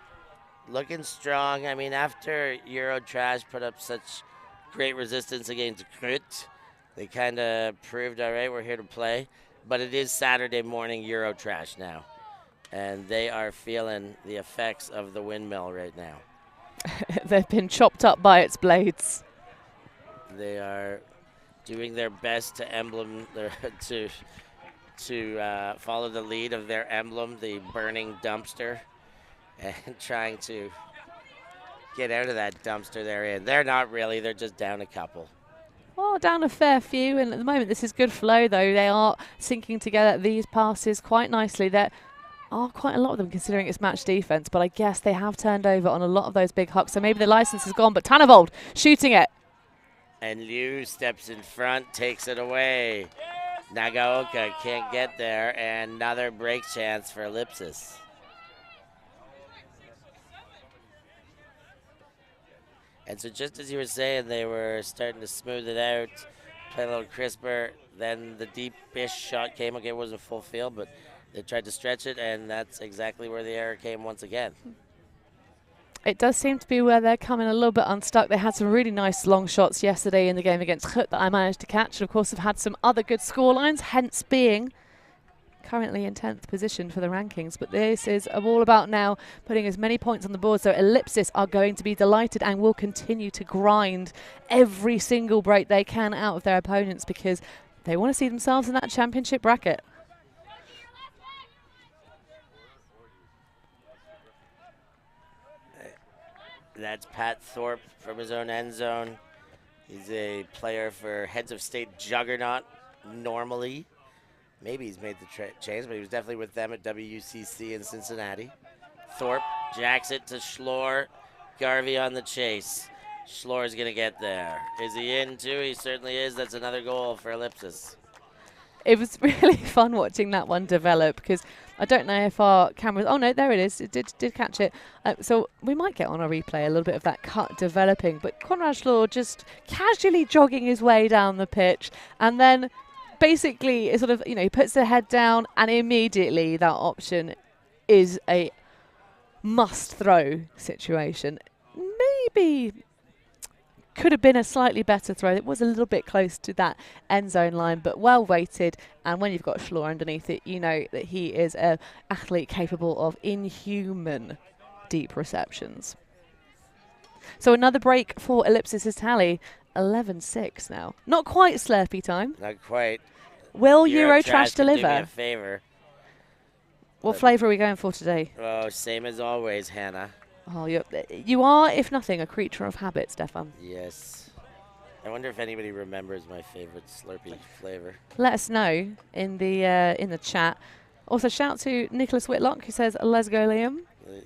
looking strong. I mean, after EuroTrash put up such great resistance against Krut, they kind of proved, all right, we're here to play. But it is Saturday morning EuroTrash now, and they are feeling the effects of the Windmill right now. They've been chopped up by its blades. They are doing their best to follow the lead of their emblem, the burning dumpster, and trying to get out of that dumpster they're in. They're not really. They're just down a couple. Well, down a fair few, and at the moment this is good flow, though. They are syncing together these passes quite nicely. There are quite a lot of them considering it's match defense, but I guess they have turned over on a lot of those big hucks, so maybe the license is gone, but Tannavold shooting it. And Liu steps in front, takes it away. Nagaoka can't get there, and another break chance for Ellipsis. And so just as you were saying, they were starting to smooth it out, play a little crisper. Then the deep-ish shot came. Okay, it wasn't full field, but they tried to stretch it, and that's exactly where the error came once again. It does seem to be where they're coming a little bit unstuck. They had some really nice long shots yesterday in the game against Hut that I managed to catch. And of course, have had some other good scorelines, hence being currently in 10th position for the rankings. But this is all about now putting as many points on the board. So Ellipsis are going to be delighted and will continue to grind every single break they can out of their opponents because they want to see themselves in that championship bracket. That's Pat Thorpe from his own end zone. He's a player for Heads of State Juggernaut normally. Maybe he's made the change, but he was definitely with them at WUCC in Cincinnati. Thorpe jacks it to Schlor. Garvey on the chase. Schlor's going to get there. Is he in too? He certainly is. That's another goal for Ellipsis. It was really fun watching that one develop because I don't know if our cameras... Oh, no, there it is. It did catch it. So we might get on a replay a little bit of that cut developing. But Conrad Schlor just casually jogging his way down the pitch and then basically sort of, he puts the head down and immediately that option is a must-throw situation. Maybe could have been a slightly better throw. It was a little bit close to that end zone line, but well weighted. And when you've got Schlor underneath it, you know that he is an athlete capable of inhuman deep receptions. So another break for Ellipsis' tally, 11-6 now. Not quite Slurpee time. Not quite. Will EuroTrash deliver? Do me a favor. What flavour are we going for today? Oh, same as always, Hannah. Oh, you are, if nothing, a creature of habit, Stefan. Yes. I wonder if anybody remembers my favorite Slurpee flavor. Let us know in the chat. Also, shout to Nicholas Whitlock who says, "Let's go, Liam."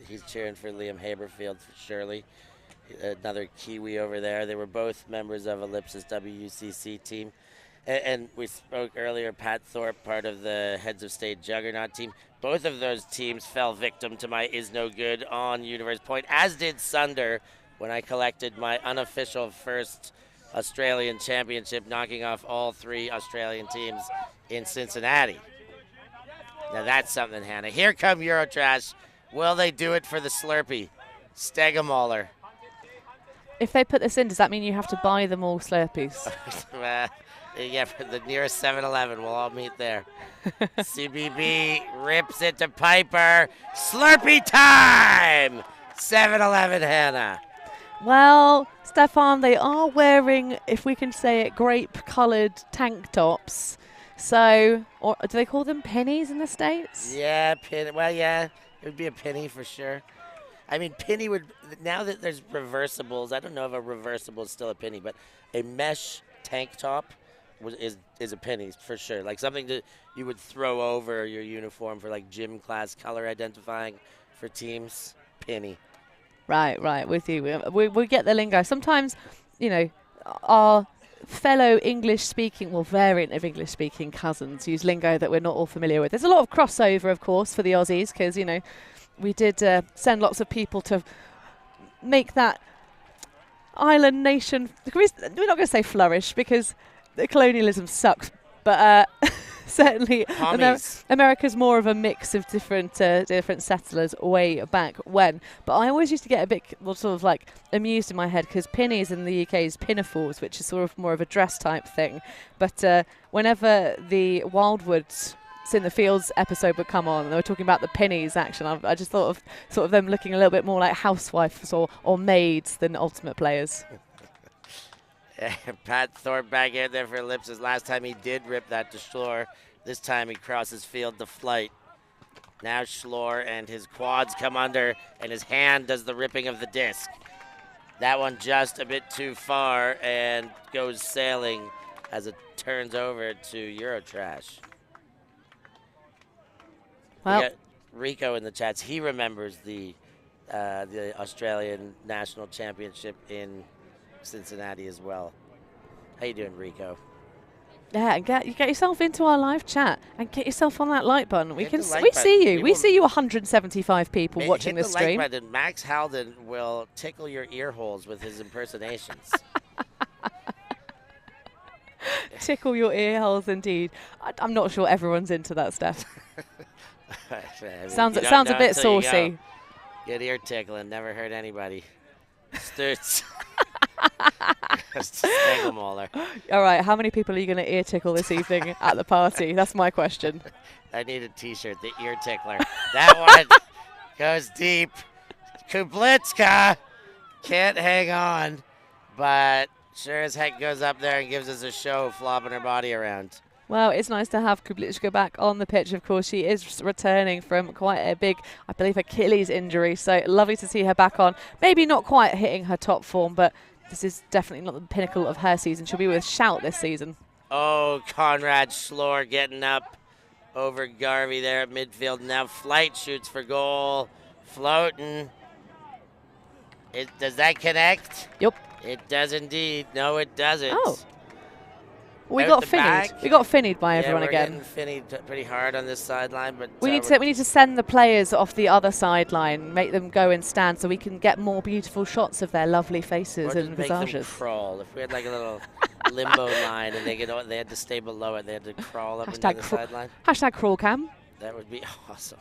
He's cheering for Liam Haberfield, surely. Another Kiwi over there. They were both members of Ellipsis WUCC team. And we spoke earlier, Pat Thorpe, part of the Heads of State Juggernaut team. Both of those teams fell victim to my is no good on Universe Point, as did Sunder when I collected my unofficial first Australian championship, knocking off all 3 Australian teams in Cincinnati. Now that's something, Hannah. Here come EuroTrash. Will they do it for the Slurpee? Stegamauler. If they put this in, does that mean you have to buy them all Slurpees? Yeah, for the nearest 7-Eleven. We'll all meet there. CBB rips it to Piper. Slurpee time! 7-Eleven, Hannah. Well, Stefan, they are wearing, if we can say it, grape-coloured tank tops. So, or do they call them pennies in the States? Yeah, well, yeah, it would be a penny for sure. I mean, penny would, now that there's reversibles, I don't know if a reversible is still a penny, but a mesh tank top is a penny for sure. Like something that you would throw over your uniform for like gym class color identifying for teams. Penny. Right, with you. We get the lingo. Sometimes, our fellow English-speaking, variant of English-speaking cousins use lingo that we're not all familiar with. There's a lot of crossover, of course, for the Aussies because, we did send lots of people to make that island nation. We're not going to say flourish because the colonialism sucks, but certainly America's more of a mix of different settlers way back when. But I always used to get a bit sort of like amused in my head because pennies in the UK is pinafores, which is sort of more of a dress type thing. But whenever the Wildwoods in the Fields episode would come on and they were talking about the pennies action, I just thought of sort of them looking a little bit more like housewives or maids than ultimate players. Pat Thorpe back in there for Ellipsis. Last time he did rip that to Schlor. This time he crosses field to flight. Now Schlor and his quads come under and his hand does the ripping of the disc. That one just a bit too far and goes sailing as it turns over to EuroTrash. Well, we got Rico in the chats. He remembers the Australian National Championship in Cincinnati as well. How you doing, Rico? Yeah, get yourself into our live chat and get yourself on that like button. We see you. We see you 175 people watching this stream. Like button. Max Halden will tickle your ear holes with his impersonations. Tickle your ear holes, indeed. I'm not sure everyone's into that stuff. Sounds a bit saucy. Get ear tickling. Never hurt anybody. Stutz. Stegelmauler. All right, how many people are you going to ear tickle this evening at the party? That's my question. I need a T-shirt. The ear tickler. That one goes deep. Kublitska can't hang on, but sure as heck goes up there and gives us a show, flopping her body around. Well, it's nice to have Kublitska back on the pitch. Of course, she is returning from quite a big, I believe, Achilles injury. So lovely to see her back on. Maybe not quite hitting her top form, but this is definitely not the pinnacle of her season. She'll be with shout this season. Oh, Conrad Schlor getting up over Garvey there at midfield. Now Flight shoots for goal. Floating. Does that connect? Yep. It does indeed. No, it doesn't. Oh. We Out got the finnied. back. We got finnied by Yeah, everyone we're again. getting finnied pretty hard on this sideline, but We need to send the players off the other sideline, make them go and stand so we can get more beautiful shots of their lovely faces or and just make them visages. crawl. If we had like a little limbo line and they had to stay below it, they had to crawl up and down the sideline. Hashtag crawl cam. That would be awesome.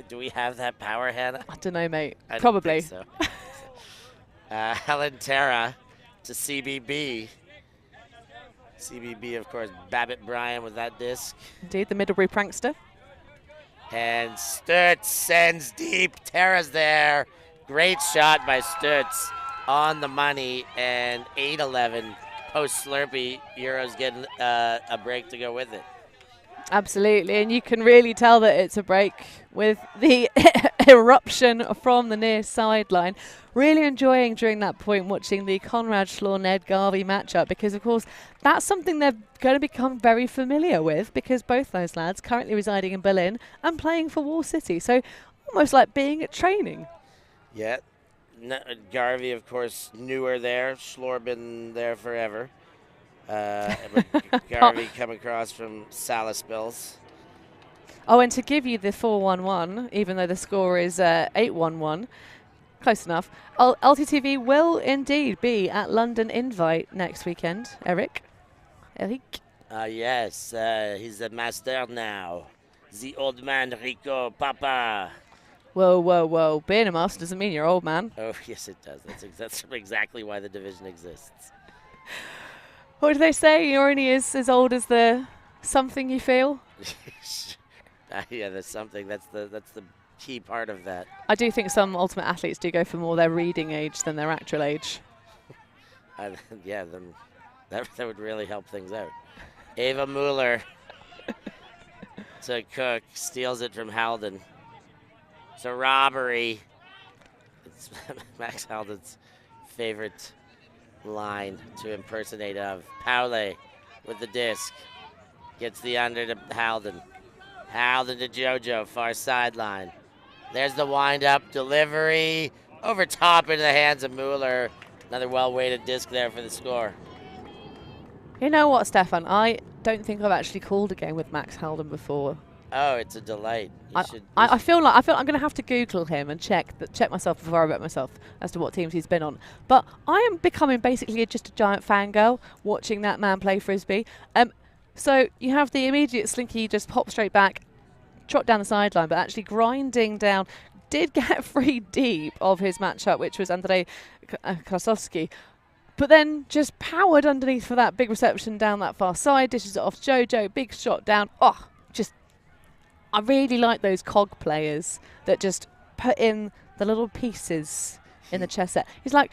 Do we have that power, Hannah? I don't know, mate. I don't Probably. think so. Helen Terra to CBB. CBB, of course, Babbitt Bryan with that disc. Indeed, the Middlebury prankster. And Stutz sends deep. Terra's there. Great shot by Stutz on the money. And 8-11 post Slurpee. Euro's getting a break to go with it. Absolutely, and you can really tell that it's a break with the eruption from the near sideline. Really enjoying during that point watching the Conrad Schlor-Ned Garvey matchup because, of course, that's something they're going to become very familiar with because both those lads currently residing in Berlin and playing for Wall City. So almost like being at training. Yeah. Garvey, of course, newer there. Schlor been there forever. But Garvey come across from Salisbury's. Oh, and to give you the 4-1-1, even though the score is 8-1-1, close enough, ULTI.TV will indeed be at London Invite next weekend. Eric? Yes, he's a master now. The old man, Rico Papa. Whoa, whoa, whoa. Being a master doesn't mean you're old, man. Oh, yes, it does. That's exactly why the division exists. What do they say? You're only as old as the something you feel? Yeah, there's something. That's the key part of that. I do think some ultimate athletes do go for more their reading age than their actual age. Yeah, then that would really help things out. Ava Mueller to Cook, steals it from Halden. It's a robbery. It's Max Halden's favorite line to impersonate of. Fowler with the disc. Gets the under to Halden. Halden to JoJo, far sideline. There's the wind-up delivery. Over top into the hands of Mueller. Another well-weighted disc there for the score. You know what, Stefan? I don't think I've actually called a game with Max Halden before. Oh, it's a delight. I feel like I'm going to have to Google him and check myself before I bet myself as to what teams he's been on. But I am becoming basically just a giant fangirl watching that man play Frisbee. So you have the immediate slinky just pop straight back, trot down the sideline, but actually grinding down. Did get free deep of his matchup, which was Andrei Krasovsky. But then just powered underneath for that big reception down that far side, dishes it off JoJo, big shot down. Oh, I really like those cog players that just put in the little pieces in the chess set. He's not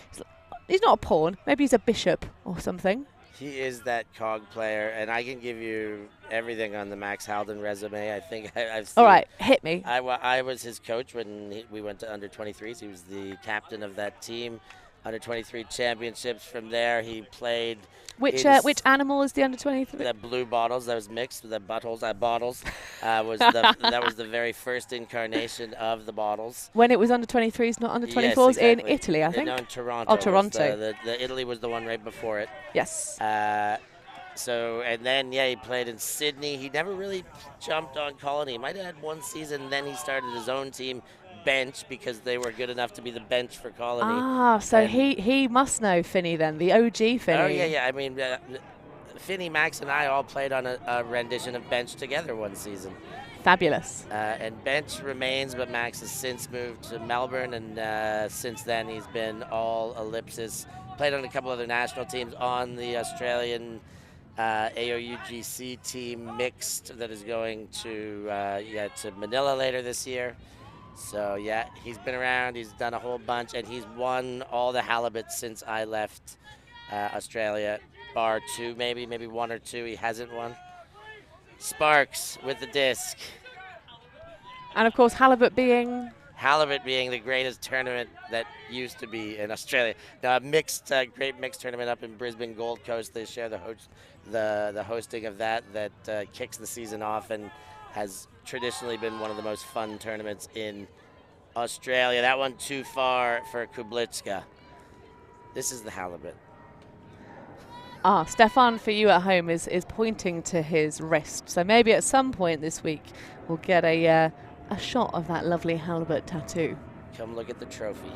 a pawn. Maybe he's a bishop or something. He is that cog player, and I can give you everything on the Max Halden resume. I think I've seen. All right, hit me. I was his coach when we went to under-23s. He was the captain of that team. Under-23 championships. From there, he played. Which animal is the under-23? The blue bottles. That was mixed with the bottles. That was the very first incarnation of the bottles. When it was under-23s, not under-24s, yes, exactly. in Italy, I think. No, in Toronto. Oh, Toronto. The Italy was the one right before it. Yes. And then he played in Sydney. He never really jumped on Colony. He might have had one season. Then he started his own team. Bench because they were good enough to be the bench for Colony. Ah, so he must know Finney then, the OG Finney. Oh, yeah. I mean, Finney, Max, and I all played on a rendition of Bench together one season. Fabulous. And bench remains, but Max has since moved to Melbourne, and since then he's been all Ellipsis. Played on a couple other national teams on the Australian AUGC team mixed that is going to Manila later this year. So yeah, he's been around, he's done a whole bunch, and he's won all the halibut since I left Australia, bar two, maybe one or two he hasn't won. Sparks with the disc. And of course, halibut being The greatest tournament that used to be in Australia. Now, great mixed tournament up in Brisbane, Gold Coast. They share the hosting of that kicks the season off and has traditionally been one of the most fun tournaments in Australia. That one too far for Kublitska. This is the halibut. Stefan, for you at home, is pointing to his wrist. So maybe at some point this week we'll get a shot of that lovely halibut tattoo. Come look at the trophy.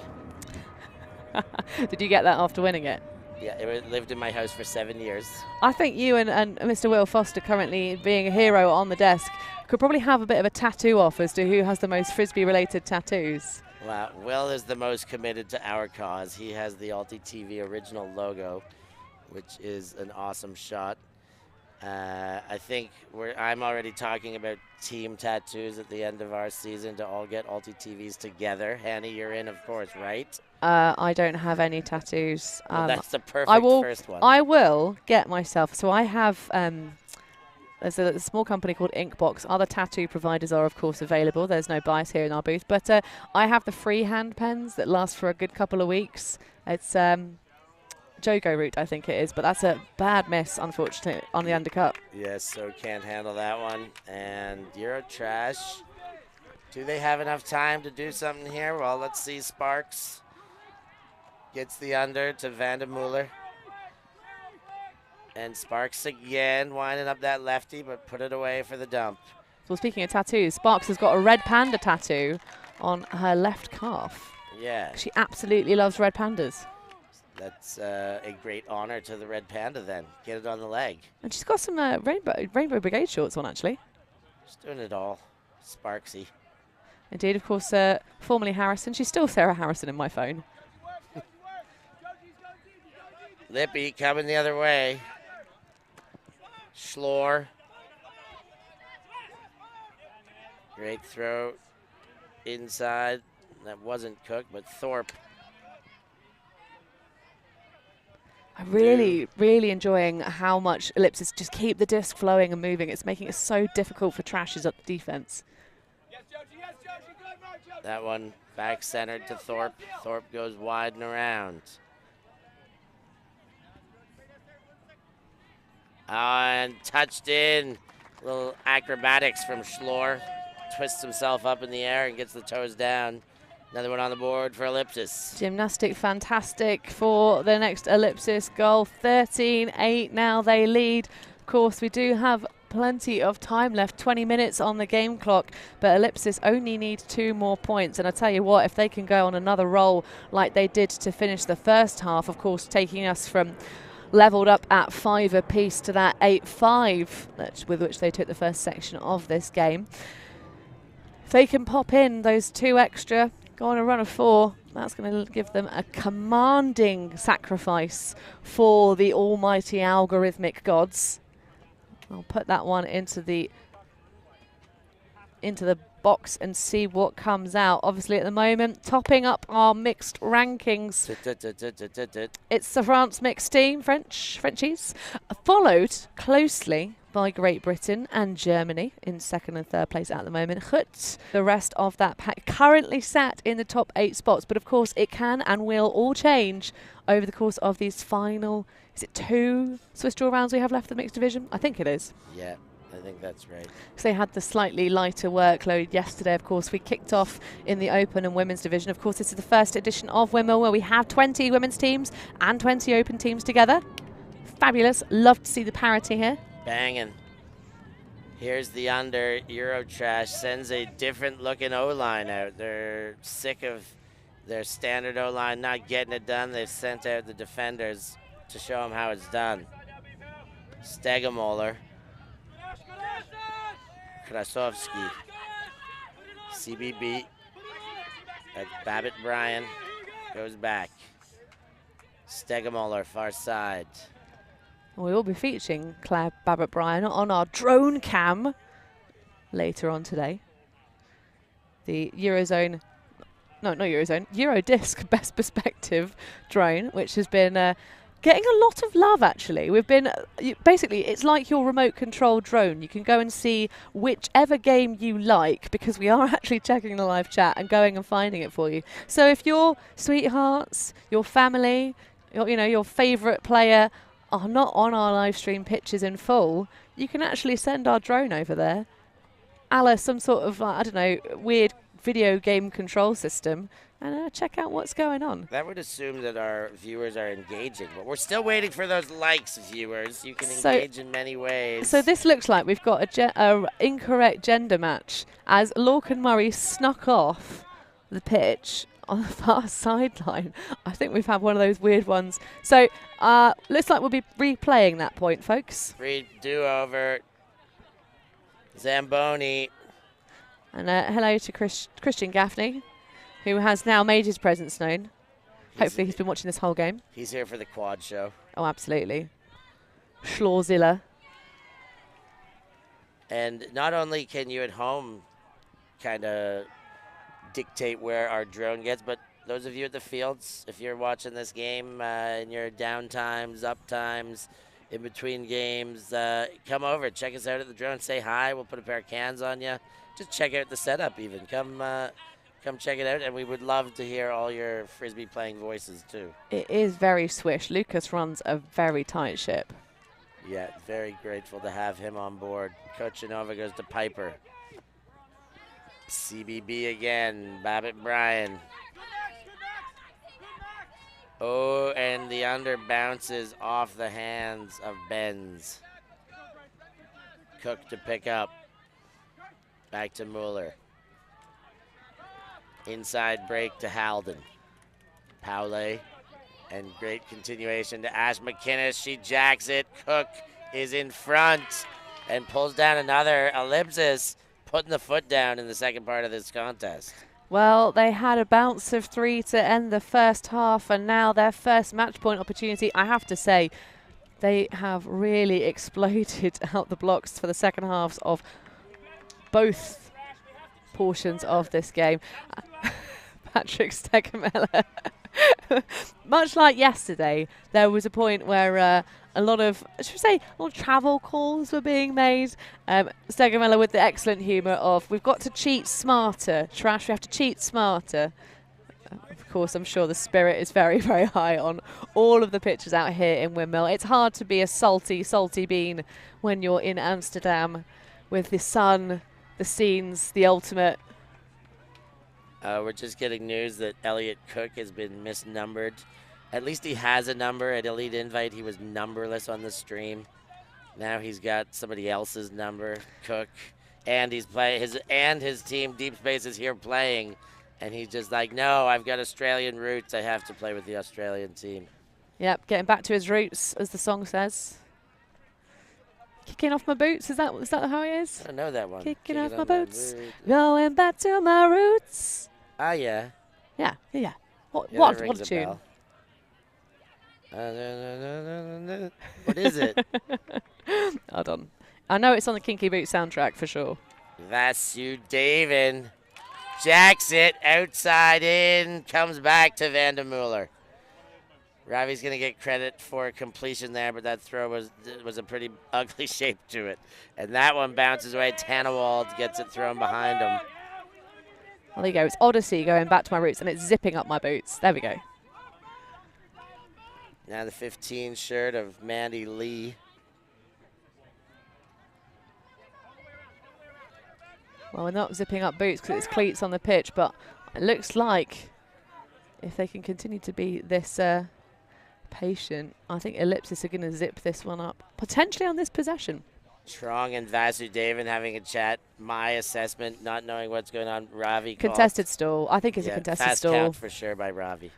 Did you get that after winning it? Yeah, it lived in my house for 7 years. I think you and Mr. Will Foster, currently being a hero on the desk, could probably have a bit of a tattoo off as to who has the most Frisbee-related tattoos. Well, Will is the most committed to our cause. He has the ULTI.TV original logo, which is an awesome shot. I think I'm already talking about team tattoos at the end of our season to all get ULTI.TVs together. Hanny, you're in, of course, right? I don't have any tattoos. Well, that's the perfect first one. I will get myself. So I have. There's a small company called Inkbox. Other tattoo providers are, of course, available. There's no bias here in our booth. But I have the freehand pens that last for a good couple of weeks. It's Jogo route, I think it is. But that's a bad miss, unfortunately, on the undercut. Yes, so can't handle that one. And EuroTrash. Do they have enough time to do something here? Well, let's see. Sparks gets the under to Van de Muller. And Sparks again, winding up that lefty, but put it away for the dump. Well, speaking of tattoos, Sparks has got a red panda tattoo on her left calf. Yeah. She absolutely loves red pandas. That's a great honor to the red panda then. Get it on the leg. And she's got some Rainbow Brigade shorts on, actually. She's doing it all. Sparksy. Indeed, of course, formerly Harrison. She's still Sarah Harrison in my phone. Lippy coming the other way. Schlor. Great throw inside. That wasn't Cook, but Thorpe. I'm really enjoying how much Ellipsis just keep the disc flowing and moving. It's making it so difficult for Trash's up the defense. That one back centered to Thorpe. Thorpe goes wide and around. And touched in. Little acrobatics from Schlor. Twists himself up in the air and gets the toes down. Another one on the board for Ellipsis. Gymnastic fantastic for the next Ellipsis goal. 13-8 now they lead. Of course, we do have plenty of time left, 20 minutes on the game clock, but Ellipsis only need 2 more points. And I tell you what, if they can go on another roll like they did to finish the first half, of course, taking us from levelled up at 5 apiece to that 8-5 with which they took the first section of this game. If they can pop in those 2 extra, go on a run of 4, that's going to give them a commanding sacrifice for the almighty algorithmic gods. I'll put that one into the box and see what comes out. Obviously, at the moment, topping up our mixed rankings, it's the France mixed team, Frenchies, followed closely by Great Britain and Germany in 2nd and 3rd place at the moment. The rest of that pack currently sat in the top 8 spots, but of course it can and will all change over the course of these final, is it 2 Swiss draw rounds we have left in the mixed division? I think it is. Yeah. I think that's right. Because they had the slightly lighter workload yesterday. Of course, we kicked off in the open and women's division. Of course, this is the first edition of Windmill where we have 20 women's teams and 20 open teams together. Fabulous. Love to see the parity here. Banging. Here's the under. EuroTrash sends a different looking O-line out. They're sick of their standard O-line not getting it done. They've sent out the defenders to show them how it's done. Stegemoller. Krasovsky. CBB. That's Babbitt Bryan. Goes back. Stegemuller, far side. We will be featuring Claire Babbitt Bryan on our drone cam later on today. The Eurozone, no, not Eurozone, Eurodisc Best Perspective drone, which has been getting a lot of love, actually. We've been, basically, it's like your remote control drone. You can go and see whichever game you like, because we are actually checking the live chat and going and finding it for you. So if your sweethearts, your family, your favourite player are not on our live stream pitches in full, you can actually send our drone over there, a la some sort of, I don't know, weird video game control system, and check out what's going on. That would assume that our viewers are engaging, but we're still waiting for those likes, viewers. You can engage in many ways. So this looks like we've got a incorrect gender match, as Lorcan Murray snuck off the pitch on the far sideline. I think we've had one of those weird ones. So looks like we'll be replaying that point, folks. Do-over. Zamboni. And hello to Christian Gaffney, who has now made his presence known. Hopefully he's been watching this whole game. He's here for the quad show. Oh, absolutely. Schlaurzilla. And not only can you at home kind of dictate where our drone gets, but those of you at the fields, if you're watching this game in your down times, up times, in between games, come over, check us out at the drone, say hi. We'll put a pair of cans on you. Just check out the setup even. Come check it out, and we would love to hear all your Frisbee playing voices too. It is very swish. Lucas runs a very tight ship. Yeah, very grateful to have him on board. Coach Genova goes to Piper. CBB again, Babbitt Bryan. Oh, and the under bounces off the hands of Benz. Cook to pick up. Back to Mueller. Inside break to Halden. Powley. And great continuation to Ash McInnes. She jacks it. Cook is in front and pulls down another Ellipsis, putting the foot down in the second part of this contest. Well, they had a bounce of 3 to end the first half, and now their first match point opportunity. I have to say, they have really exploded out the blocks for the second halves of both portions of this game. Patrick Stegemuller. Much like yesterday, there was a point where a lot of travel calls were being made. Stegemuller with the excellent humour of, we've got to cheat smarter, Trash, we have to cheat smarter. Of course, I'm sure the spirit is very, very high on all of the pitches out here in Windmill. It's hard to be a salty, salty bean when you're in Amsterdam with the sun, the scenes, the ultimate. We're just getting news that Elliot Cook has been misnumbered. At least he has a number. At Elite Invite, he was numberless on the stream. Now he's got somebody else's number, Cook, and he's his team Deep Space is here playing, and he's just like, no, I've got Australian roots. I have to play with the Australian team. Yep, getting back to his roots, as the song says. Kicking off my boots, is that how it is? I don't know that one. Kicking off my boots, going back to my roots. Ah, yeah. Yeah. What That a rings a tune. bell. What is it? Hold on. I know it's on the Kinky Boots soundtrack for sure. Vasu Davin jacks it outside in, comes back to Vandermuller. Ravi's going to get credit for completion there, but that throw was a pretty ugly shape to it. And that one bounces away. Tannewald gets it thrown behind him. Well, there you go. It's Odyssey going back to my roots, and it's zipping up my boots. There we go. Now the 15 shirt of Mandy Lee. Well, we're not zipping up boots because it's cleats on the pitch, but it looks like if they can continue to be this patient, I think Ellipsis are going to zip this one up, potentially on this possession. Strong and Vasudevin having a chat. My assessment, not knowing what's going on. Ravi Contested stall. I think it's a contested fast stall. count for sure by Ravi.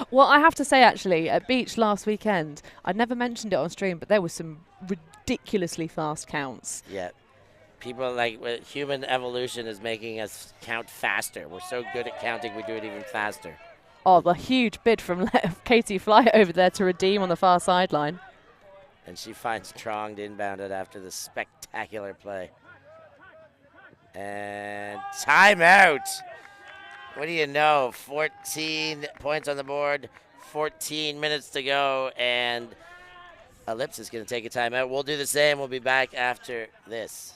Well, I have to say, actually, at Beach last weekend, I'd never mentioned it on stream, but there were some ridiculously fast counts. Yeah. People like human evolution is making us count faster. We're so good at counting, we do it even faster. Oh, the huge bid from Katie Fly over there to redeem on the far sideline. And she finds Trong to inbound it after the spectacular play. And timeout. What do you know? 14 points on the board, 14 minutes to go, and Ellipsis is going to take a timeout. We'll do the same. We'll be back after this.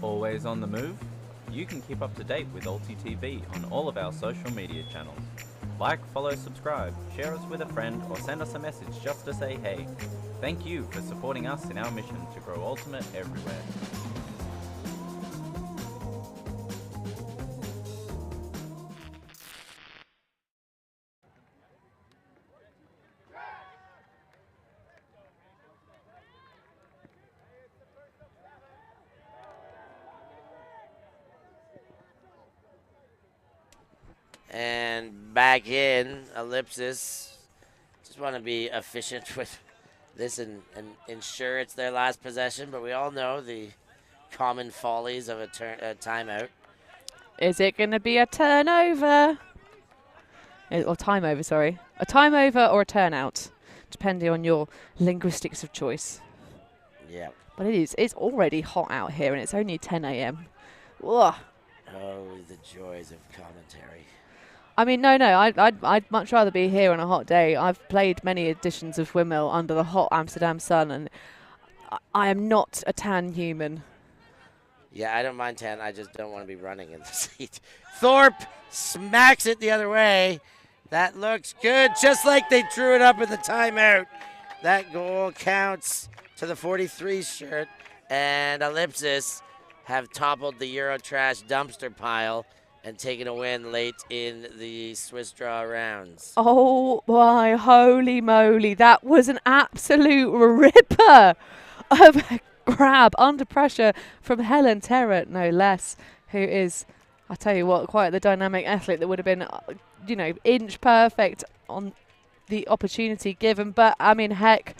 Always on the move? You can keep up to date with ULTI.TV on all of our social media channels. Like, follow, subscribe, share us with a friend, or send us a message just to say hey. Thank you for supporting us in our mission to grow Ultimate everywhere. And back in, Ellipsis. Just want to be efficient with this and ensure it's their last possession, but we all know the common follies of a timeout. Is it going to be a turnover? Or time over, sorry. A time over or a turnout, depending on your linguistics of choice. Yeah. But it's already hot out here, and it's only 10 a.m. Ugh. Oh, the joys of commentary. I mean, no, I'd much rather be here on a hot day. I've played many editions of Windmill under the hot Amsterdam sun, and I am not a tan human. Yeah, I don't mind tan. I just don't want to be running in the seat. Thorpe smacks it the other way. That looks good, just like they drew it up in the timeout. That goal counts to the 43 shirt, and Ellipsis have toppled the EuroTrash dumpster pile and taken a win late in the Swiss draw rounds. Oh my holy moly, that was an absolute ripper of a grab under pressure from Helen Terrett, no less, who is, I tell you what, quite the dynamic athlete that would have been, inch perfect on the opportunity given. But, I mean, heck,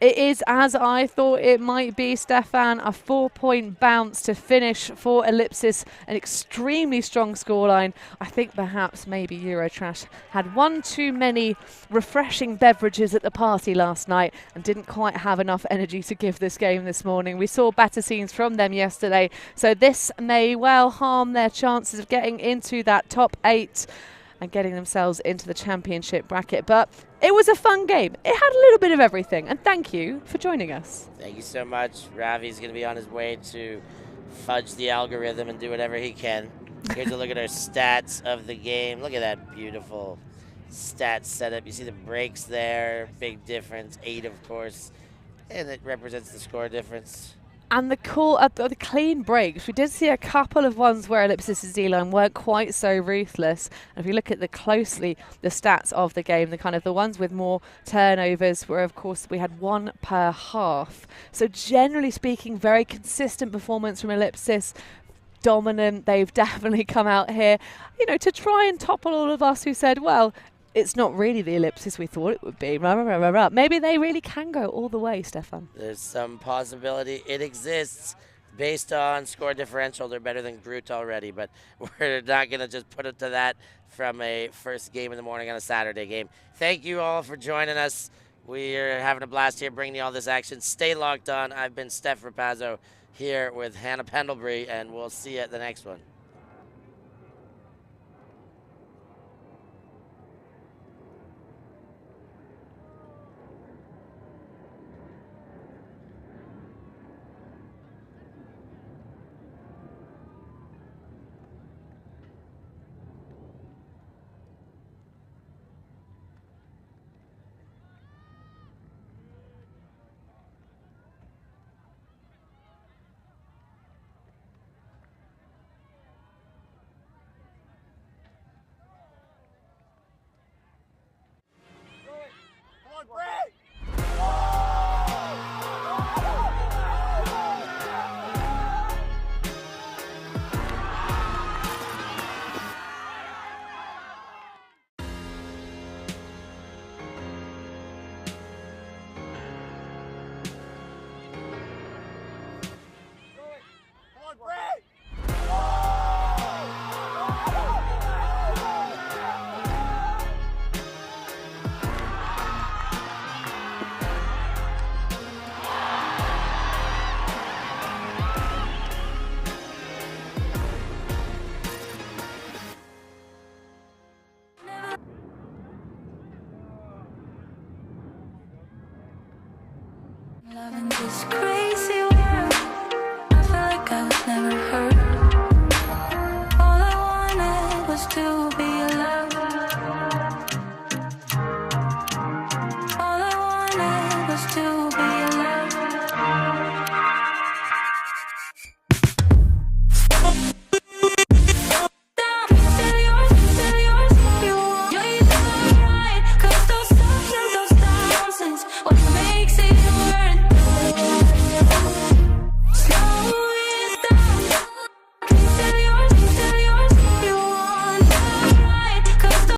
it is as I thought it might be, Stefan. A 4-point bounce to finish for Ellipsis. An extremely strong scoreline. I think perhaps maybe EuroTrash had one too many refreshing beverages at the party last night and didn't quite have enough energy to give this game this morning. We saw better scenes from them yesterday, so this may well harm their chances of getting into that top 8 and getting themselves into the championship bracket. But it was a fun game. It had a little bit of everything. And thank you for joining us. Thank you so much. Ravi's going to be on his way to fudge the algorithm and do whatever he can. Here's a look at our stats of the game. Look at that beautiful stats setup. You see the breaks there. Big difference. 8, of course. And it represents the score difference. And the clean breaks. We did see a couple of ones where Ellipsis' D-line weren't quite so ruthless. And if you look at the stats of the game, the ones with more turnovers were, of course, we had 1 per half. So generally speaking, very consistent performance from Ellipsis. Dominant. They've definitely come out here, to try and topple all of us who said, well, it's not really the Ellipsis we thought it would be. Maybe they really can go all the way, Stefan. There's some possibility it exists. Based on score differential, they're better than Groot already, but we're not going to just put it to that from a first game in the morning on a Saturday game. Thank you all for joining us. We're having a blast here bringing you all this action. Stay locked on. I've been Stef Pazzo here with Hannah Pendlebury, and we'll see you at the next one. is crazy.